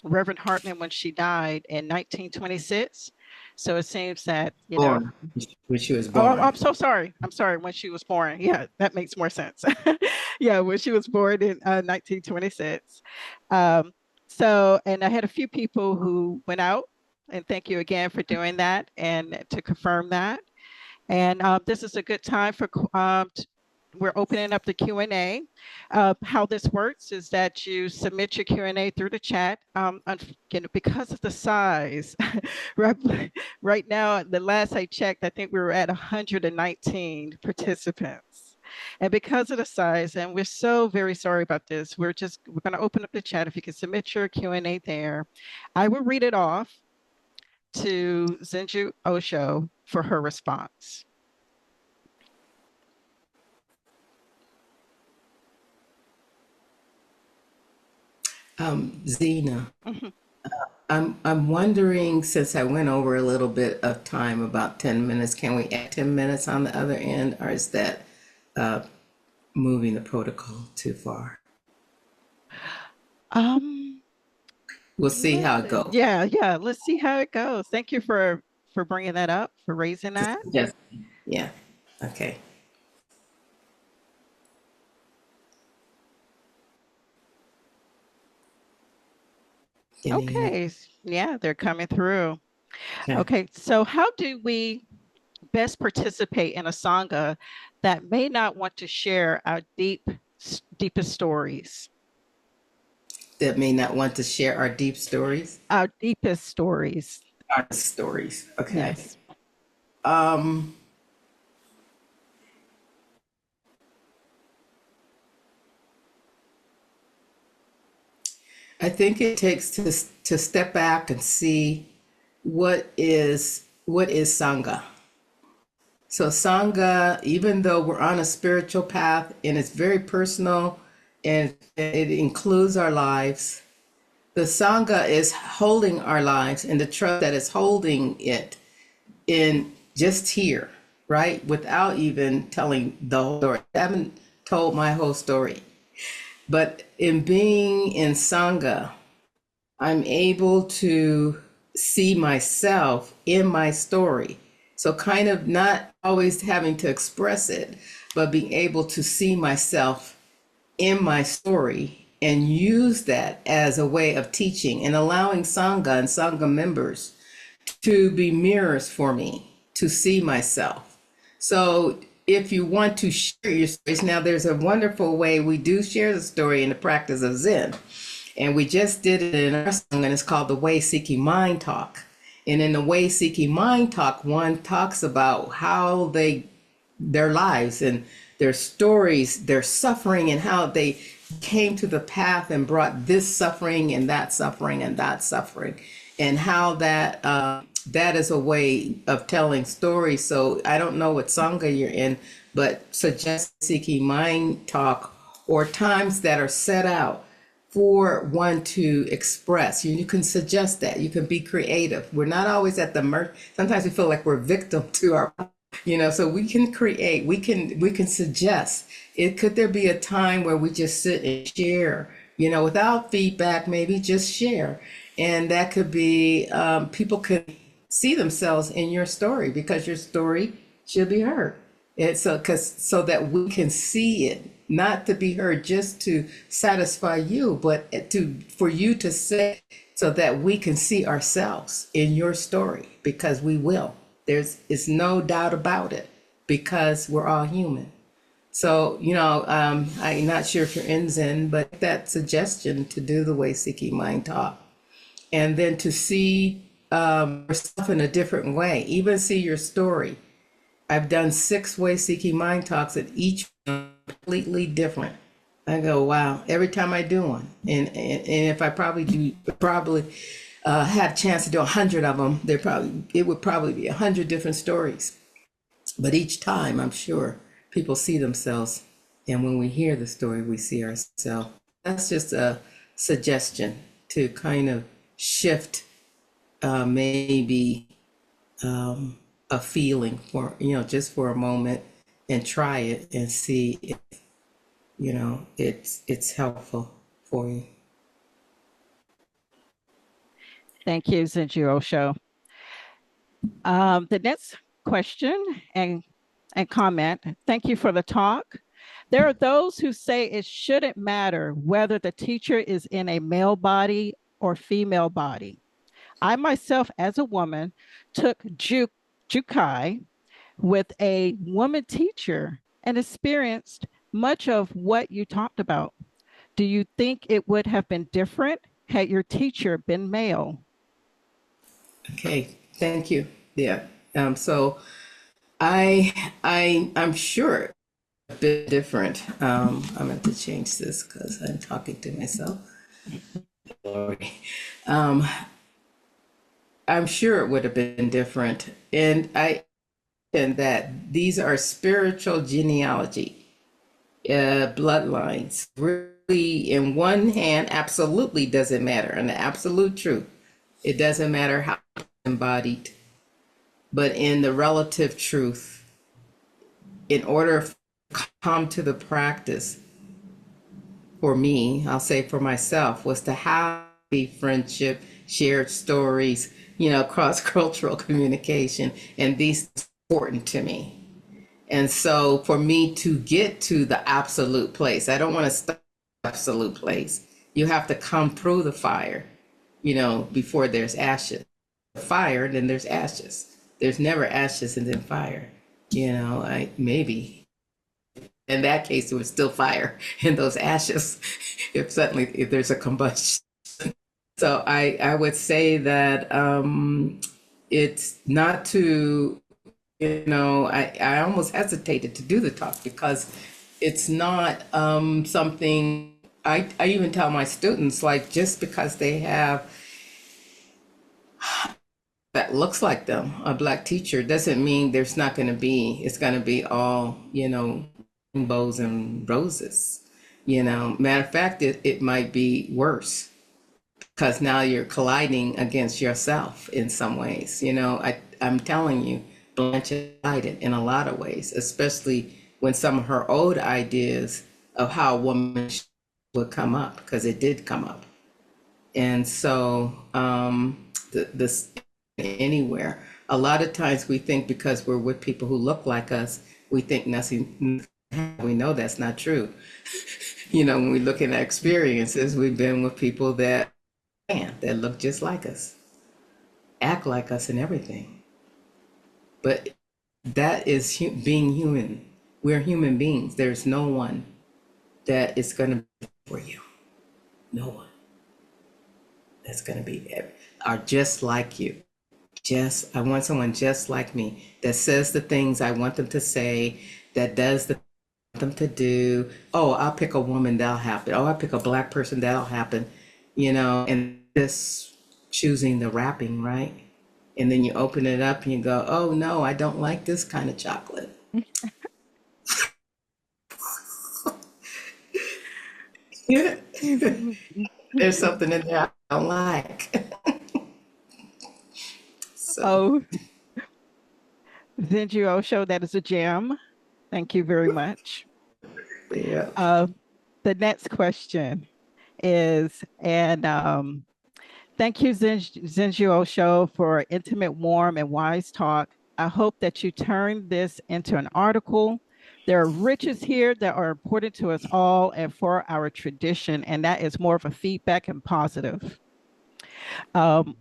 Reverend Hartman, when she died in 1926. So it seems that, Born. When she was born. Oh, I'm so sorry. I'm sorry. When she was born. Yeah, that makes more sense. Yeah, when she was born in 1926. And I had a few people who went out, and thank you again for doing that and to confirm that. And this is a good time for we're opening up the Q&A. How this works is that you submit your Q&A through the chat. Because of the size, right now, the last I checked, I think we were at 119 participants. And because of the size, and we're so very sorry about this, we're going to open up the chat. If you can submit your Q&A there, I will read it off to Zenju Osho for her response. Zena, I'm wondering, since I went over a little bit of time, about 10 minutes, can we add 10 minutes on the other end, or is that moving the protocol too far? We'll see how it goes. Yeah, let's see how it goes. Thank you for bringing that up, for raising that. Yes. Yeah. Okay. Okay. Yeah, they're coming through. Okay. So how do we best participate in a Sangha that may not want to share our deepest stories? That may not want to share our deep stories? Our deepest stories. Our stories. Okay. Yes. I think it takes to step back and see what is Sangha. So Sangha, even though we're on a spiritual path and it's very personal and it includes our lives, the Sangha is holding our lives and the trust that is holding it in just here, right? Without even telling the whole story. I haven't told my whole story. But in being in Sangha, I'm able to see myself in my story. So kind of not always having to express it, but being able to see myself in my story and use that as a way of teaching and allowing Sangha and Sangha members to be mirrors for me, to see myself. So if you want to share your stories, now there's a wonderful way we do share the story in the practice of Zen. And we just did it in our Sangha, and it's called the Way Seeking Mind Talk. And in the Way Seeking Mind Talk, one talks about how their lives and their stories, their suffering, and how they came to the path and brought this suffering and that suffering and that suffering, and how that that is a way of telling stories. So I don't know what sangha you're in, but suggest seeking mind talk or times that are set out for one to express. You can suggest that. You can be creative. We're not always at the mercy. Sometimes we feel like we're victim to our, so we can create, we can suggest. Could there be a time where we just sit and share, without feedback, maybe just share. And that could be, people can see themselves in your story because your story should be heard. And so that we can see it, not to be heard just to satisfy you, but for you to say, so that we can see ourselves in your story, because we will. Is no doubt about it, because we're all human. So, I'm not sure if you're in Zen, but that suggestion to do the way seeking mind talk, and then to see yourself in a different way, even see your story. I've done 6 way seeking mind talks, and each one completely different. I go, wow, every time I do one. And if I probably had a chance to do 100 of them, it would probably be 100 different stories. But each time, I'm sure people see themselves. And when we hear the story, we see ourselves. That's just a suggestion to kind of shift maybe a feeling for, just for a moment, and try it and see if, it's helpful for you. Thank you, Zenju Osho. The next question and comment, thank you for the talk. There are those who say it shouldn't matter whether the teacher is in a male body or female body. I myself, as a woman, took Jukai with a woman teacher and experienced much of what you talked about. Do you think it would have been different had your teacher been male? Okay, thank you. Yeah. So I'm sure a bit different. I'm going to change this because I'm talking to myself. I'm sure it would have been different. And that these are spiritual genealogy, bloodlines. Really, in one hand, absolutely doesn't matter. And the absolute truth, it doesn't matter how embodied. But in the relative truth, in order to come to the practice, for me, I'll say for myself, was to have a friendship, shared stories, cross-cultural communication, and these are important to me. And so for me to get to the absolute place, I don't want to stop at the absolute place. You have to come through the fire, before there's ashes. Fire, then there's ashes. There's never ashes and then fire. Maybe in that case, it was still fire in those ashes if there's a combustion. So I would say that it's not to, I almost hesitated to do the talk because it's not something, I even tell my students, like, just because they have that looks like them, a Black teacher, doesn't mean it's going to be all, rainbows and roses. Matter of fact, it might be worse, because now you're colliding against yourself in some ways. I'm telling you, Blanche collided in a lot of ways, especially when some of her old ideas of how a woman would come up, because it did come up. And so this anywhere, a lot of times we think because we're with people who look like us, we think nothing. We know that's not true. When we look at our experiences, we've been with people that look just like us, act like us and everything. But that is being human. We're human beings. There's no one that is going to be for you. No one that's going to be are just like you. I want someone just like me that says the things I want them to say, that does the things I them to do. Oh, I'll pick a woman, that'll happen. Oh, I'll pick a black person, that'll happen. And just choosing the wrapping, right? And then you open it up and you go, oh no, I don't like this kind of chocolate. Yeah. There's something in there I don't like. So, Oh, Zenju Osho, that is a gem. Thank you very much. yeah. The next question is, and thank you, Zenju Osho, for intimate, warm, and wise talk. I hope that you turn this into an article. There are riches here that are important to us all and for our tradition, and that is more of a feedback and positive. And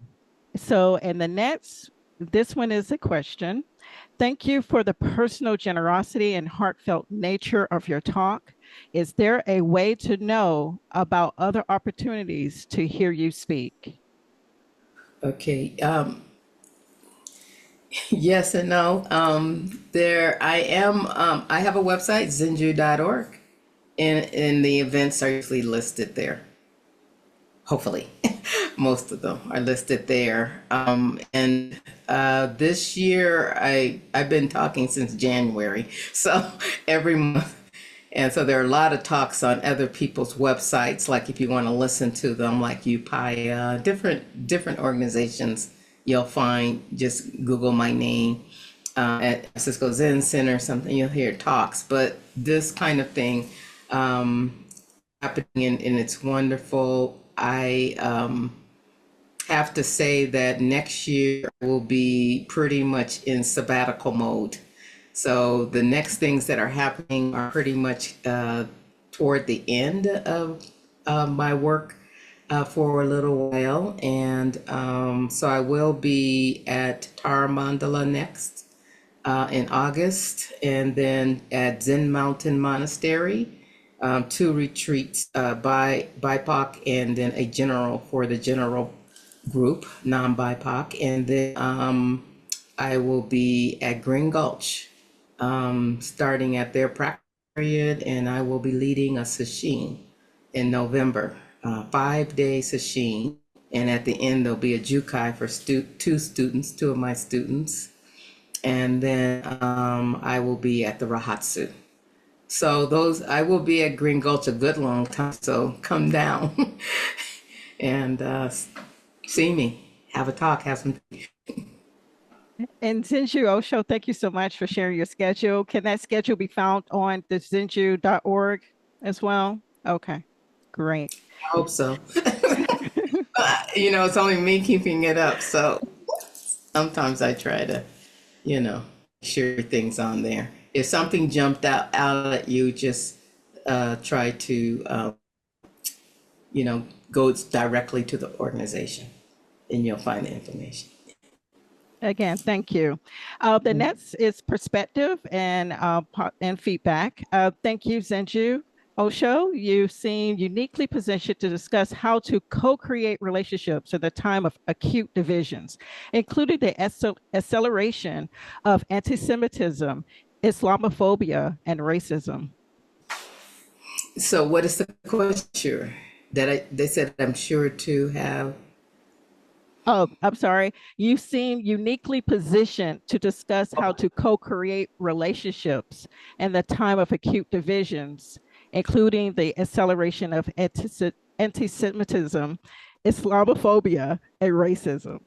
this one is a question. Thank you for the personal generosity and heartfelt nature of your talk. Is there a way to know about other opportunities to hear you speak? Okay. Yes and no. There I am. I have a website, zenju.org, and the events are usually listed there. Hopefully, most of them are listed there. And this year, I've been talking since January, so every month. And so there are a lot of talks on other people's websites, like if you want to listen to them, like UPI, different organizations. You'll find, just Google my name at San Francisco Zen Center or something, you'll hear talks. But this kind of thing happening, and it's wonderful. I have to say that next year will be pretty much in sabbatical mode. So the next things that are happening are pretty much toward the end of my work for a little while. And so I will be at Tara Mandala next in August, and then at Zen Mountain Monastery, 2 retreats by BIPOC, and then a general for the general group, non-BIPOC. And then I will be at Green Gulch starting at their practice period, and I will be leading a sesshin in November, 5-day sesshin. And at the end, there'll be a jukai for two of my students. And then I will be at the Rahatsu. So I will be at Green Gulch a good long time, so come down and see me, have a talk, have some. And Zenju Osho, thank you so much for sharing your schedule. Can that schedule be found on the zenju.org as well? Okay, great. I hope so. It's only me keeping it up, so sometimes I try to, share things on there. If something jumped out at you, just try to, go directly to the organization, and you'll find the information. Again, thank you. The next is perspective and feedback. Thank you, Zenju Osho. You seem uniquely positioned to discuss how to co-create relationships at the time of acute divisions, including the acceleration of anti-Semitism, Islamophobia, and racism. So what is the question they said I'm sure to have? Oh, I'm sorry. You seem uniquely positioned to discuss how to co-create relationships in the time of acute divisions, including the acceleration of anti-Semitism, Islamophobia, and racism.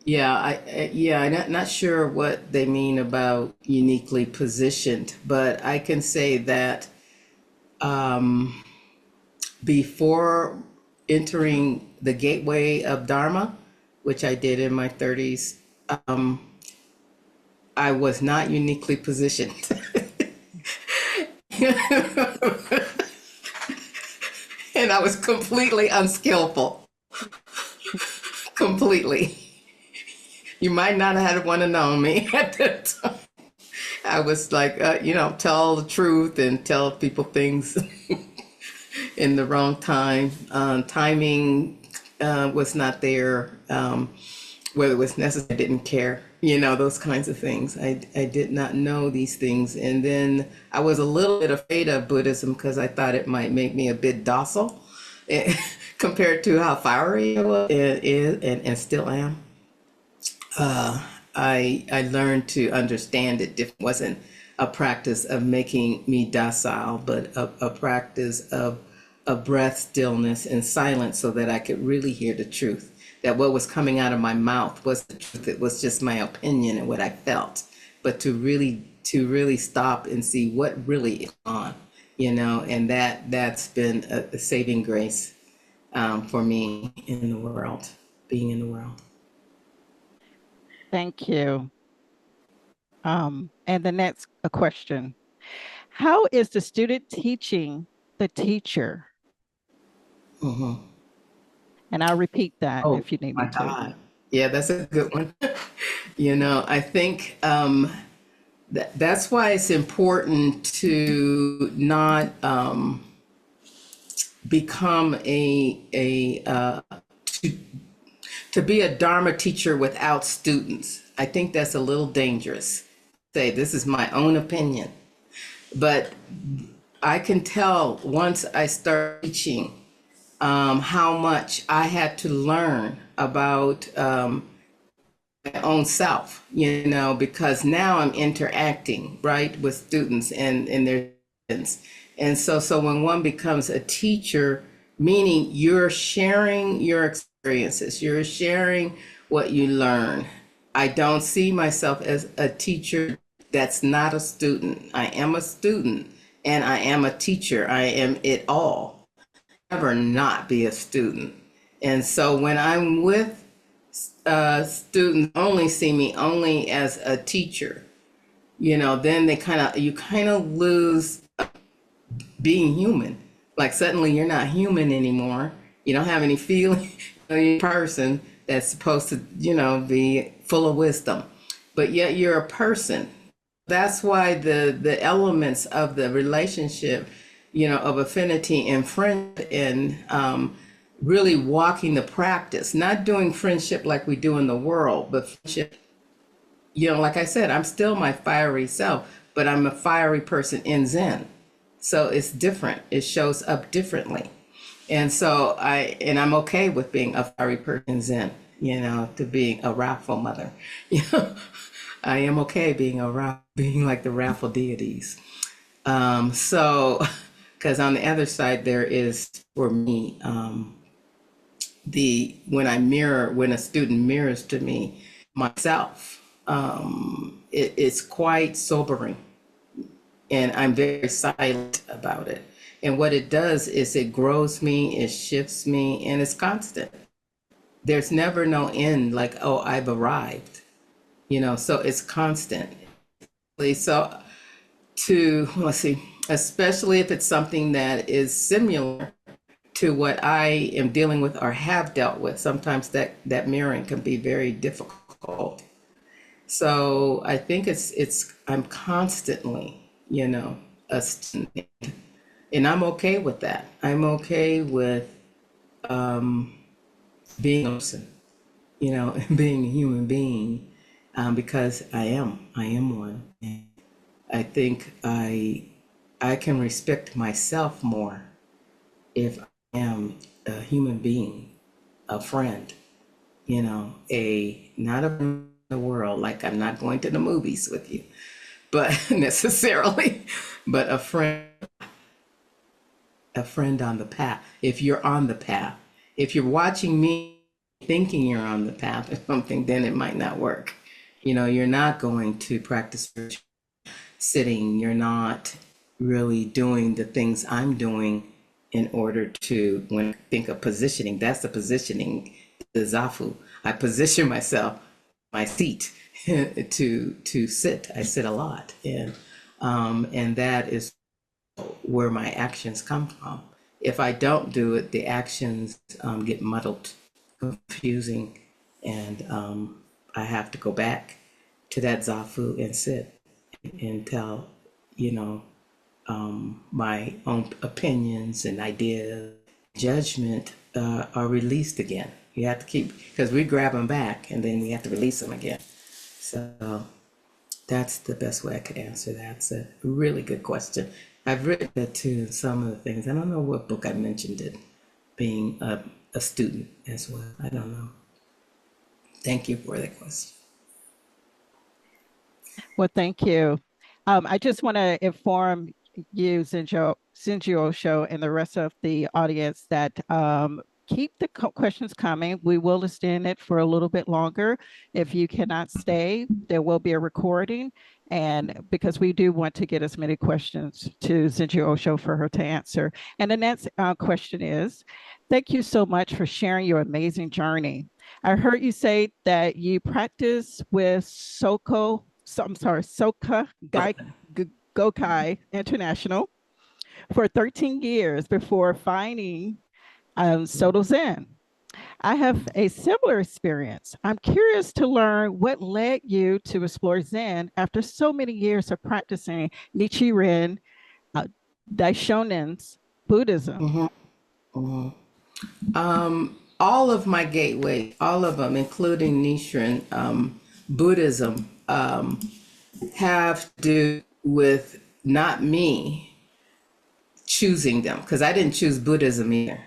Yeah, I'm not sure what they mean about uniquely positioned, but I can say that before entering the gateway of Dharma, which I did in my 30s, I was not uniquely positioned. And I was completely unskillful. Completely. You might not have want to know me at that time. I was like, tell the truth and tell people things in the wrong time. Timing was not there. Whether it was necessary, I didn't care. those kinds of things. I did not know these things. And then I was a little bit afraid of Buddhism because I thought it might make me a bit docile compared to how fiery I was and still am. I learned to understand it wasn't a practice of making me docile, but a practice of breath, stillness, and silence so that I could really hear the truth. That what was coming out of my mouth was the truth. It was just my opinion and what I felt. But to really stop and see what really is on, and that's been a saving grace for me in the world, being in the world. Thank you. And the next a question. How is the student teaching the teacher? Mm-hmm. And I'll repeat that Oh if you need me my to. God. Yeah, that's a good one. I think that's why it's important to not become to be a Dharma teacher without students. I think that's a little dangerous. Say, this is my own opinion. But I can tell once I start teaching how much I had to learn about my own self, because now I'm interacting, right, with students and their students. And so when one becomes a teacher, meaning you're sharing your experiences, you're sharing what you learn. I don't see myself as a teacher that's not a student. I am a student and I am a teacher. I am it all. Never not be a student. And so when I'm with students only see me only as a teacher, then you kind of lose being human. Like suddenly you're not human anymore. You don't have any feeling. You're a person that's supposed to, be full of wisdom, but yet you're a person. That's why the elements of the relationship, of affinity and friendship and really walking the practice, not doing friendship like we do in the world, but friendship, like I said, I'm still my fiery self, but I'm a fiery person in Zen. So it's different. It shows up differently. And so I'm okay with being a fiery person in Zen, to being a wrathful mother. I am okay being being like the wrathful deities. So, because on the other side, there is for me, when a student mirrors to me myself, it's quite sobering, and I'm very silent about it. And what it does is it grows me, it shifts me, and it's constant. There's never no end, like, oh, I've arrived, so it's constant. So let's see, especially if it's something that is similar to what I am dealing with or have dealt with, sometimes that mirroring can be very difficult. So I think I'm constantly, a student. And I'm okay with that. I'm okay with being a person, being a human being, because I am one. And I think I can respect myself more if I am a human being, a friend, not a friend in the world, like I'm not going to the movies with you, but necessarily, but a friend on the path. If you're on the path, if you're watching me thinking you're on the path or something, then it might not work. You're not going to practice sitting. You're not really doing the things I'm doing in order to, when I think of positioning, that's the positioning, the zafu. I position myself, my seat to sit. I sit a lot. And that is where my actions come from. If I don't do it, the actions get muddled, confusing, and I have to go back to that zafu and sit until, my own opinions and ideas, judgment are released again. You have to keep, because we grab them back and then we have to release them again. So that's the best way I could answer that. It's a really good question. I've written it too in some of the things. I don't know what book I mentioned it, being a student as well. I don't know. Thank you for the question. Well, thank you. I just want to inform you, Zenju Osho, and the rest of the audience that keep the questions coming. We will extend it for a little bit longer. If you cannot stay, there will be a recording. And because we do want to get as many questions to Zenju Osho for her to answer. And the next question is, thank you so much for sharing your amazing journey. I heard you say that you practice with Soka Gokkai International for 13 years before finding Soto Zen. I have a similar experience. I'm curious to learn what led you to explore Zen after so many years of practicing Nichiren Daishonen's Buddhism. Mm-hmm. All of my gateways, all of them, including Nichiren Buddhism, have to do with not me choosing them, because I didn't choose Buddhism either.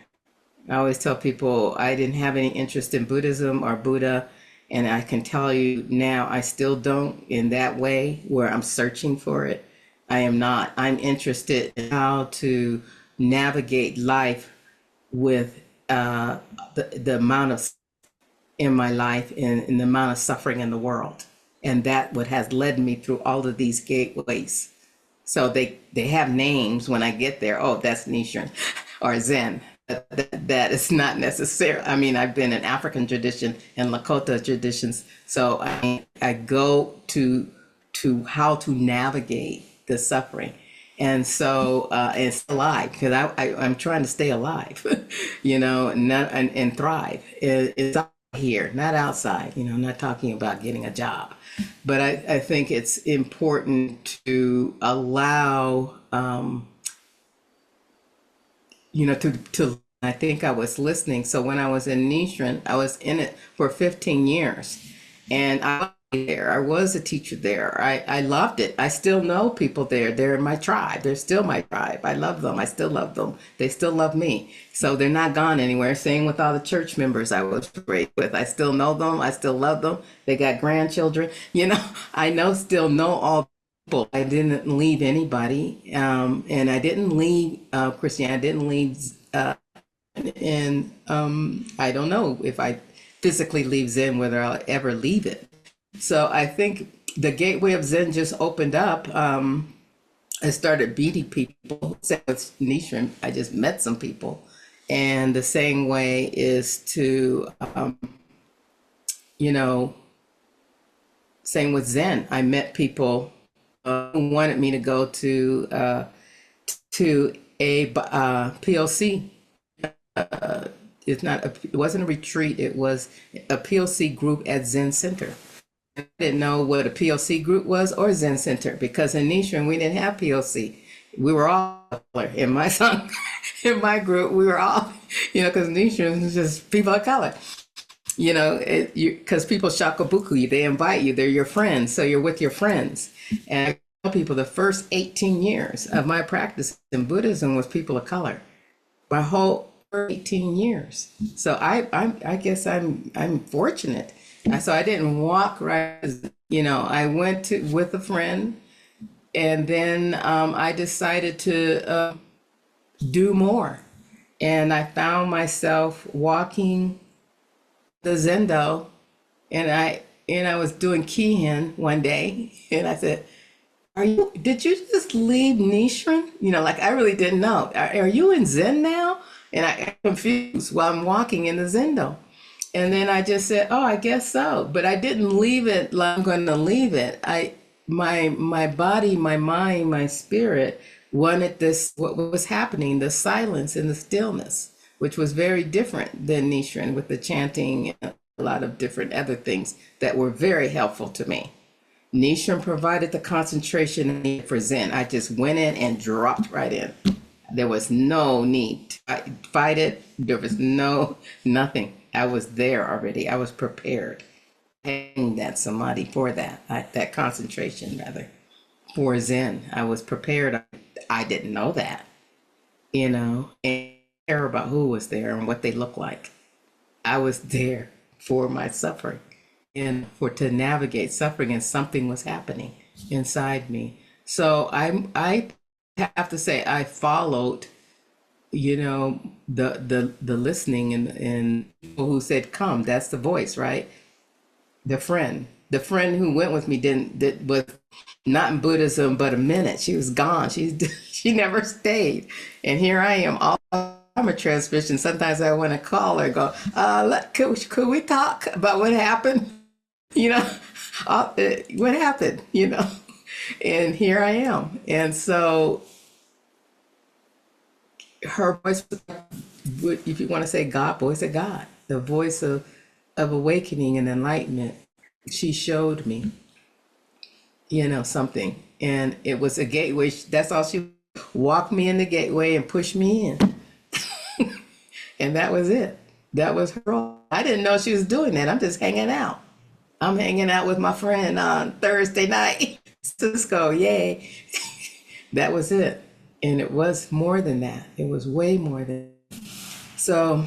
I always tell people I didn't have any interest in Buddhism or Buddha, and I can tell you now I still don't in that way where I'm searching for it. I am not. I'm interested in how to navigate life with the amount of in my life and the amount of suffering in the world. And that what has led me through all of these gateways. So they have names when I get there. Oh, that's Nichiren or Zen. That is not necessary. I mean, I've been in African tradition and Lakota traditions. So I go to how to navigate the suffering. And so it's alive, because I'm trying to stay alive, and thrive. It's out here, not outside. I'm not talking about getting a job, but I think it's important to allow, to. I think I was listening. So when I was in Nichiren, I was in it for 15 years, and I was a teacher there. I loved it. I still know people there. They're in my tribe. They're still my tribe. I love them. I still love them. They still love me. So they're not gone anywhere. Same with all the church members I was raised with. I still know them. I still love them. They got grandchildren. I still know all people. I didn't leave anybody. And I didn't leave Christianity. I didn't leave. And I don't know if I physically leave Zen, whether I'll ever leave it. So I think the gateway of Zen just opened up. I started meeting people. Same with Nichiren, I just met some people. And the same way is to, same with Zen. I met people who wanted me to go to a POC. It wasn't a retreat. It was a POC group at Zen Center. I didn't know what a POC group was or Zen Center, because in Nichiren we didn't have POC. We were all color in my son, in my group. We were all, because Nichiren is just people of color. Because people shakabuku you, they invite you, they're your friends, so you're with your friends. And I tell people the first 18 years of my practice in Buddhism was people of color. My whole 18 years. So I guess I'm fortunate. So I didn't walk right, I went with a friend, and then I decided to do more. And I found myself walking the Zendo, and I was doing Kihin one day, and I said, did you just leave Nichiren? I really didn't know. Are you in Zen now? And I got confused while I'm walking in the Zendo. And then I just said, oh, I guess so. But I didn't leave it like I'm going to leave it. My body, my mind, my spirit wanted this, what was happening, the silence and the stillness, which was very different than Nichiren, with the chanting and a lot of different other things that were very helpful to me. Nichiren provided the concentration for Zen. I just went in and dropped right in. There was no need to fight it. There was nothing. I was there already. I was prepared. paying that samadhi for that concentration rather, for Zen. I was prepared. I didn't know that, and care about who was there and what they looked like. I was there for my suffering and to navigate suffering, and something was happening inside me. So I have to say I followed, the listening and people who said come. That's the voice, right? The friend who went with me was not in Buddhism but a minute. She was gone. She never stayed, and here I am all Dharma Transmission. Sometimes I want to call her, go, could we talk about what happened? What happened? And here I am. And so her voice, if you want to say God, voice of God, the voice of awakening and enlightenment. She showed me, something. And it was a gateway. That's all. She walked me in the gateway and pushed me in. And that was it. That was her role. I didn't know she was doing that. I'm just hanging out. I'm hanging out with my friend on Thursday night. Cisco, yay. That was it. And it was more than that. It was way more than that. So,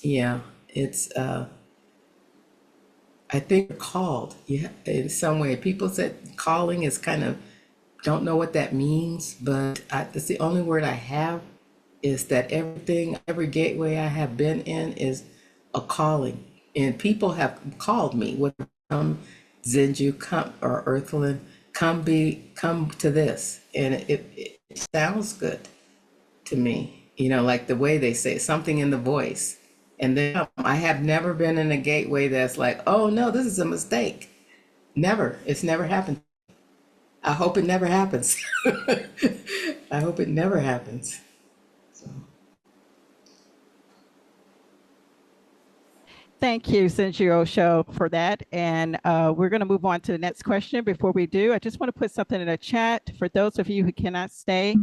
yeah, it's, I think called, yeah, in some way. People said calling is kind of, don't know what that means, but it's the only word I have, is that every gateway I have been in is a calling. And people have called me, with Zenju, come, or Earthlyn, come to this. And it sounds good to me, like the way they say something in the voice. And then I have never been in a gateway that's like, oh no, this is a mistake. Never. It's never happened. I hope it never happens. I hope it never happens. So. Thank you, Zenju Osho, for that. And we're going to move on to the next question. Before we do, I just want to put something in the chat for those of you who cannot stay.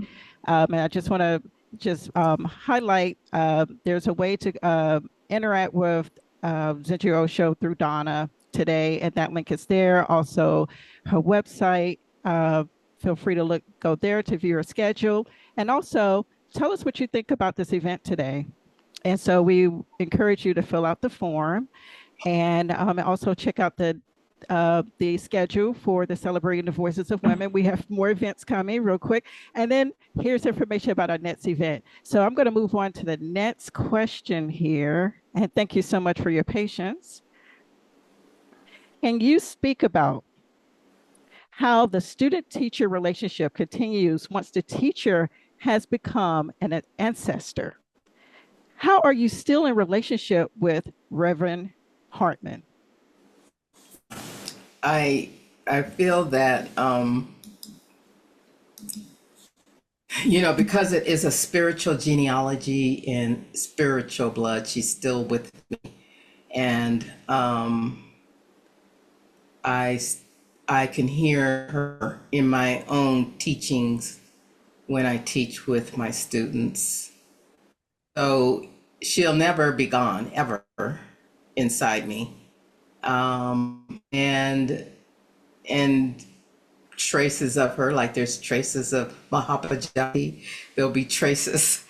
And I just want to highlight, there's a way to interact with Zenju Osho through Donna today, and that link is there. Also, her website. Feel free to go there to view her schedule. And also, tell us what you think about this event today. And so we encourage you to fill out the form, and also check out the schedule for the Celebrating the Voices of Women. We have more events coming real quick. And then here's information about our next event. So I'm going to move on to the next question here. And thank you so much for your patience. Can you speak about how the student-teacher relationship continues once the teacher has become an ancestor? How are you still in relationship with Reverend Hartman? I feel that, because it is a spiritual genealogy and spiritual blood, she's still with me. And I can hear her in my own teachings when I teach with my students. So she'll never be gone, ever, inside me. And traces of her, like there's traces of Mahapajapati, there'll be traces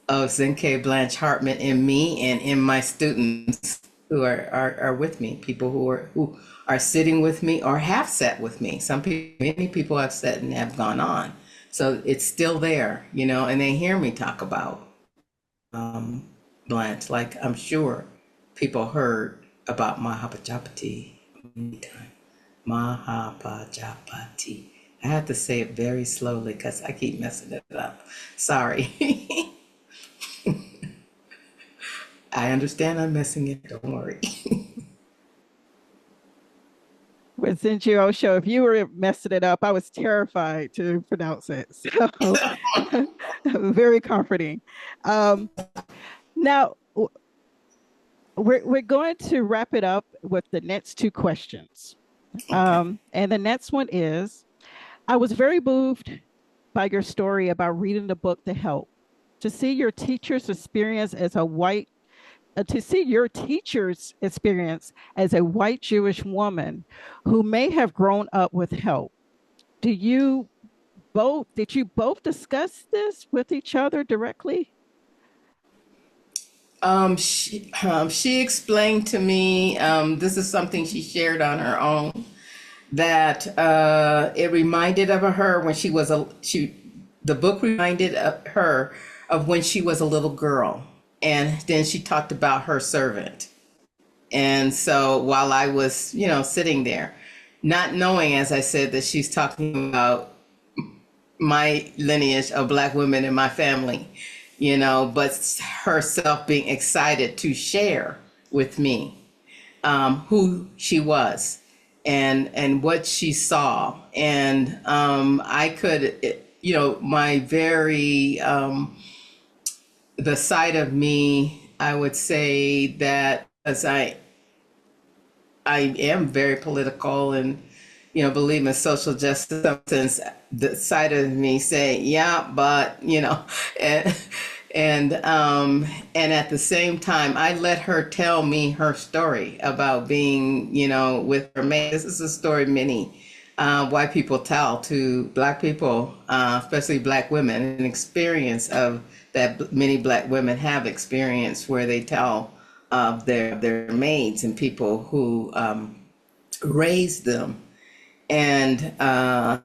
of Zenkei Blanche Hartman in me and in my students who are with me, people who are sitting with me or have sat with me. Many people have sat and have gone on. So it's still there, and they hear me talk about Blanche, like I'm sure people heard about Mahapajapati many times. Mahapajapati. I have to say it very slowly because I keep messing it up. Sorry. I understand I'm messing it. Don't worry. With Zenju Osho, if you were messing it up, I was terrified to pronounce it. So very comforting. Now, we're going to wrap it up with the next two questions. Okay. And the next one is, I was very moved by your story about reading the book, The Help. To see your teacher's experience as a white to see your teacher's experience as a white Jewish woman who may have grown up with help. Do you did you both discuss this with each other directly? She explained to me, this is something she shared on her own, that it reminded of her when the book reminded of her of when she was a little girl. And then she talked about her servant. And so while I was, sitting there, not knowing, as I said, that she's talking about my lineage of Black women in my family, but herself being excited to share with me who she was and what she saw. And I could, my very, the side of me, I would say that as I am very political and, believe in social justice, since the side of me say, yeah, but, and at the same time, I let her tell me her story about being, with her man. This is a story many white people tell to Black people, especially Black women, an experience of that many Black women have experienced, where they tell of their maids and people who raised them. And I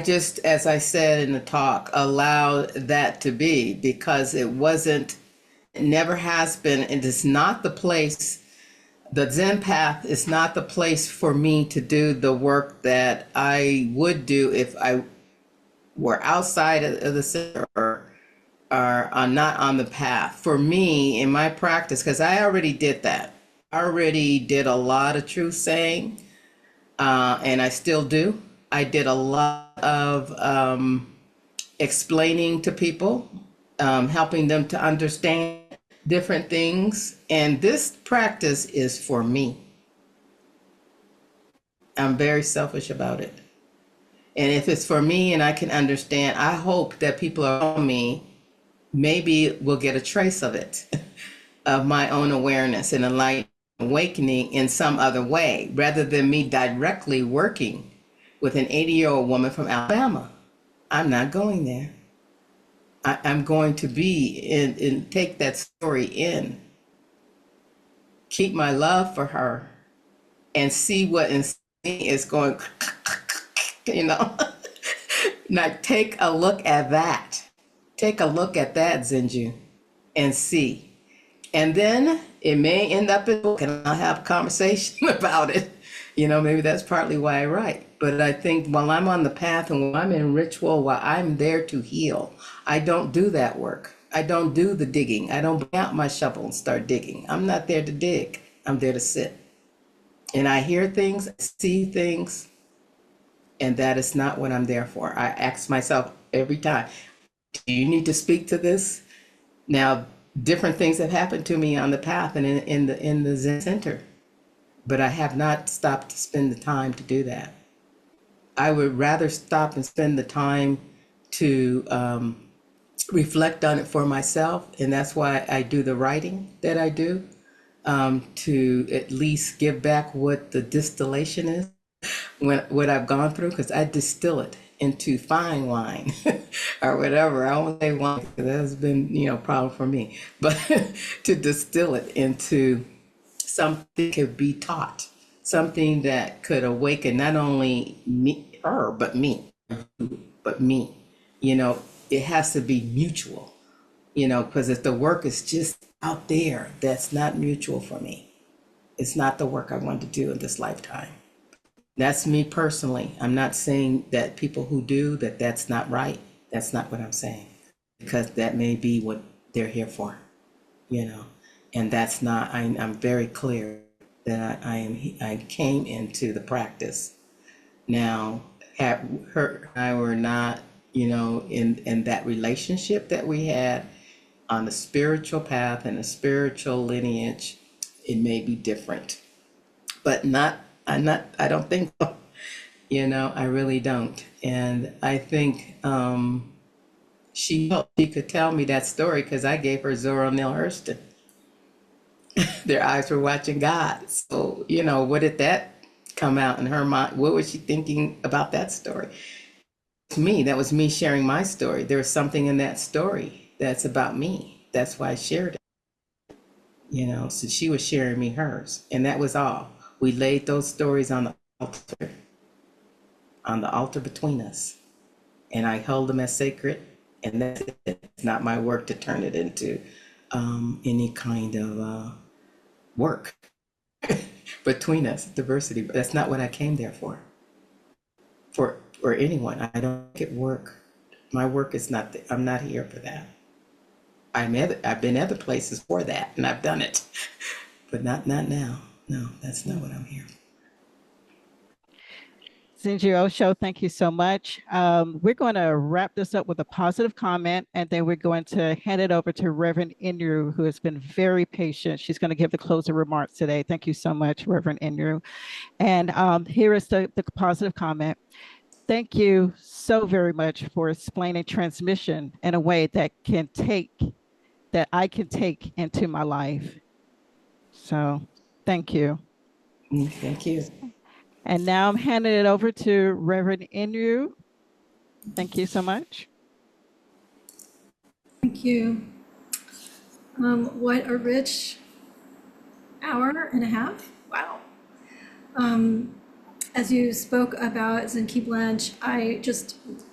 just, as I said in the talk, allowed that to be, because it never has been, it is not the place, the Zen path is not the place for me to do the work that I would do if I were outside of the center or are not on the path. For me, in my practice, because I already did that. I already did a lot of truth saying, and I still do. I did a lot of explaining to people, helping them to understand different things. And this practice is for me. I'm very selfish about it. And if it's for me and I can understand, I hope that people around me maybe will get a trace of it, of my own awareness and awakening in some other way, rather than me directly working with an 80-year-old woman from Alabama. I'm not going there. I'm going to be and take that story in, keep my love for her, and see what in me is going, Now take a look at that. Take a look at that, Zenju, and see. And then it may end up in a book, and I'll have a conversation about it. Maybe that's partly why I write. But I think while I'm on the path and while I'm in ritual, while I'm there to heal, I don't do that work. I don't do the digging. I don't bring out my shovel and start digging. I'm not there to dig. I'm there to sit. And I hear things, I see things, and that is not what I'm there for. I ask myself every time, do you need to speak to this? Now, different things have happened to me on the path and in the Zen Center, but I have not stopped to spend the time to do that. I would rather stop and spend the time to reflect on it for myself, and that's why I do the writing that I do, to at least give back what the distillation is, what I've gone through, because I distill it into fine wine or whatever. I won't say wine because that has been, a problem for me, but to distill it into something that could be taught, something that could awaken not only her, but me. It has to be mutual, because if the work is just out there, that's not mutual for me. It's not the work I want to do in this lifetime. That's me personally. I'm not saying that people who do that's not right. That's not what I'm saying, because that may be what they're here for, and that's not, I'm very clear that I came into the practice. Now, her and I were not, in that relationship that we had on the spiritual path and the spiritual lineage, it may be different, but I don't think so. I really don't. And I think she could tell me that story because I gave her Zora Neale Hurston. Their eyes were watching God. So, what did that come out in her mind? What was she thinking about that story? To me, that was me sharing my story. There was something in that story that's about me. That's why I shared it. So she was sharing me hers. And that was all. We laid those stories on the altar between us. And I held them as sacred. And that's it. It's not my work to turn it into any kind of work between us, diversity. But that's not what I came there for. For anyone, I don't get work. My work is not. I'm not here for that. I've been other places for that, and I've done it, but not now. No, that's not what I'm here for. Zenju Osho, thank you so much. We're going to wrap this up with a positive comment, and then we're going to hand it over to Reverend Inryu, who has been very patient. She's going to give the closing remarks today. Thank you so much, Reverend Inryu. And here is the positive comment. Thank you so very much for explaining transmission in a way that I can take into my life. So thank you. Thank you. And now I'm handing it over to Reverend Inryu. Thank you so much. Thank you. What a rich hour and a half. Wow. As you spoke about Zenkei Blanche,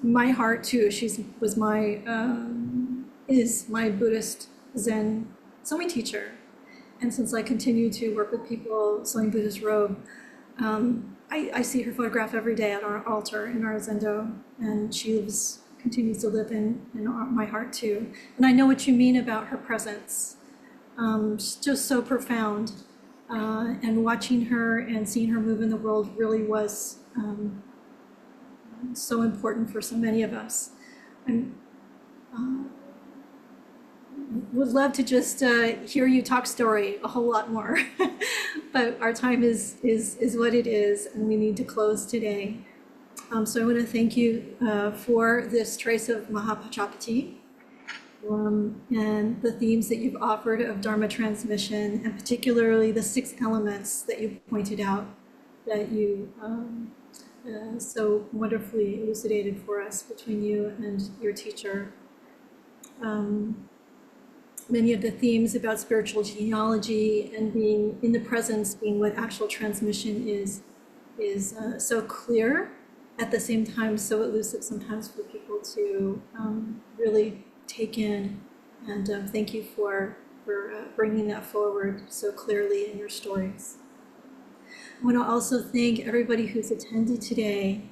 my heart too, is my Buddhist Zen sewing teacher. And since I continue to work with people sewing Buddhist robe, I see her photograph every day at our altar in our zendo, and she continues to live in my heart too. And I know what you mean about her presence. She's just so profound. And watching her and seeing her move in the world really was so important for so many of us. And would love to just hear you talk story a whole lot more, but our time is what it is, and we need to close today. So I want to thank you for this trace of Mahapajapati. And the themes that you've offered of Dharma transmission, and particularly the 6 elements that you pointed out, that you so wonderfully elucidated for us between you and your teacher. Many of the themes about spiritual genealogy and being in the presence, being what actual transmission is so clear, at the same time so elusive sometimes for people to really take in. And thank you for bringing that forward so clearly in your stories. I want to also thank everybody who's attended today.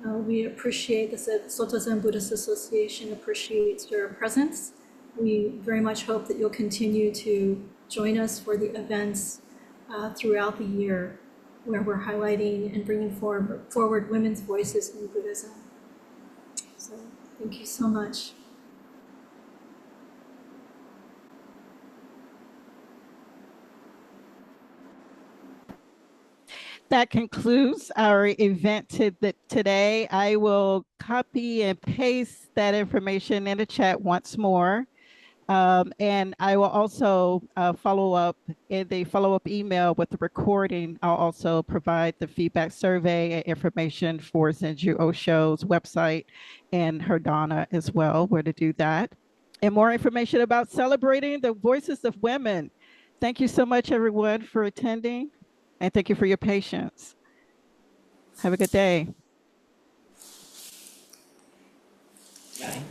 We appreciate the Soto Zen Buddhist Association appreciates your presence. We very much hope that you'll continue to join us for the events throughout the year, where we're highlighting and bringing forward women's voices in Buddhism. So thank you so much. That concludes our event today. I will copy and paste that information in the chat once more. And I will also follow up in the follow-up email with the recording. I'll also provide the feedback survey and information for Zenju Osho's website and her Dana as well, where to do that. And more information about celebrating the voices of women. Thank you so much, everyone, for attending. And thank you for your patience. Have a good day. Bye.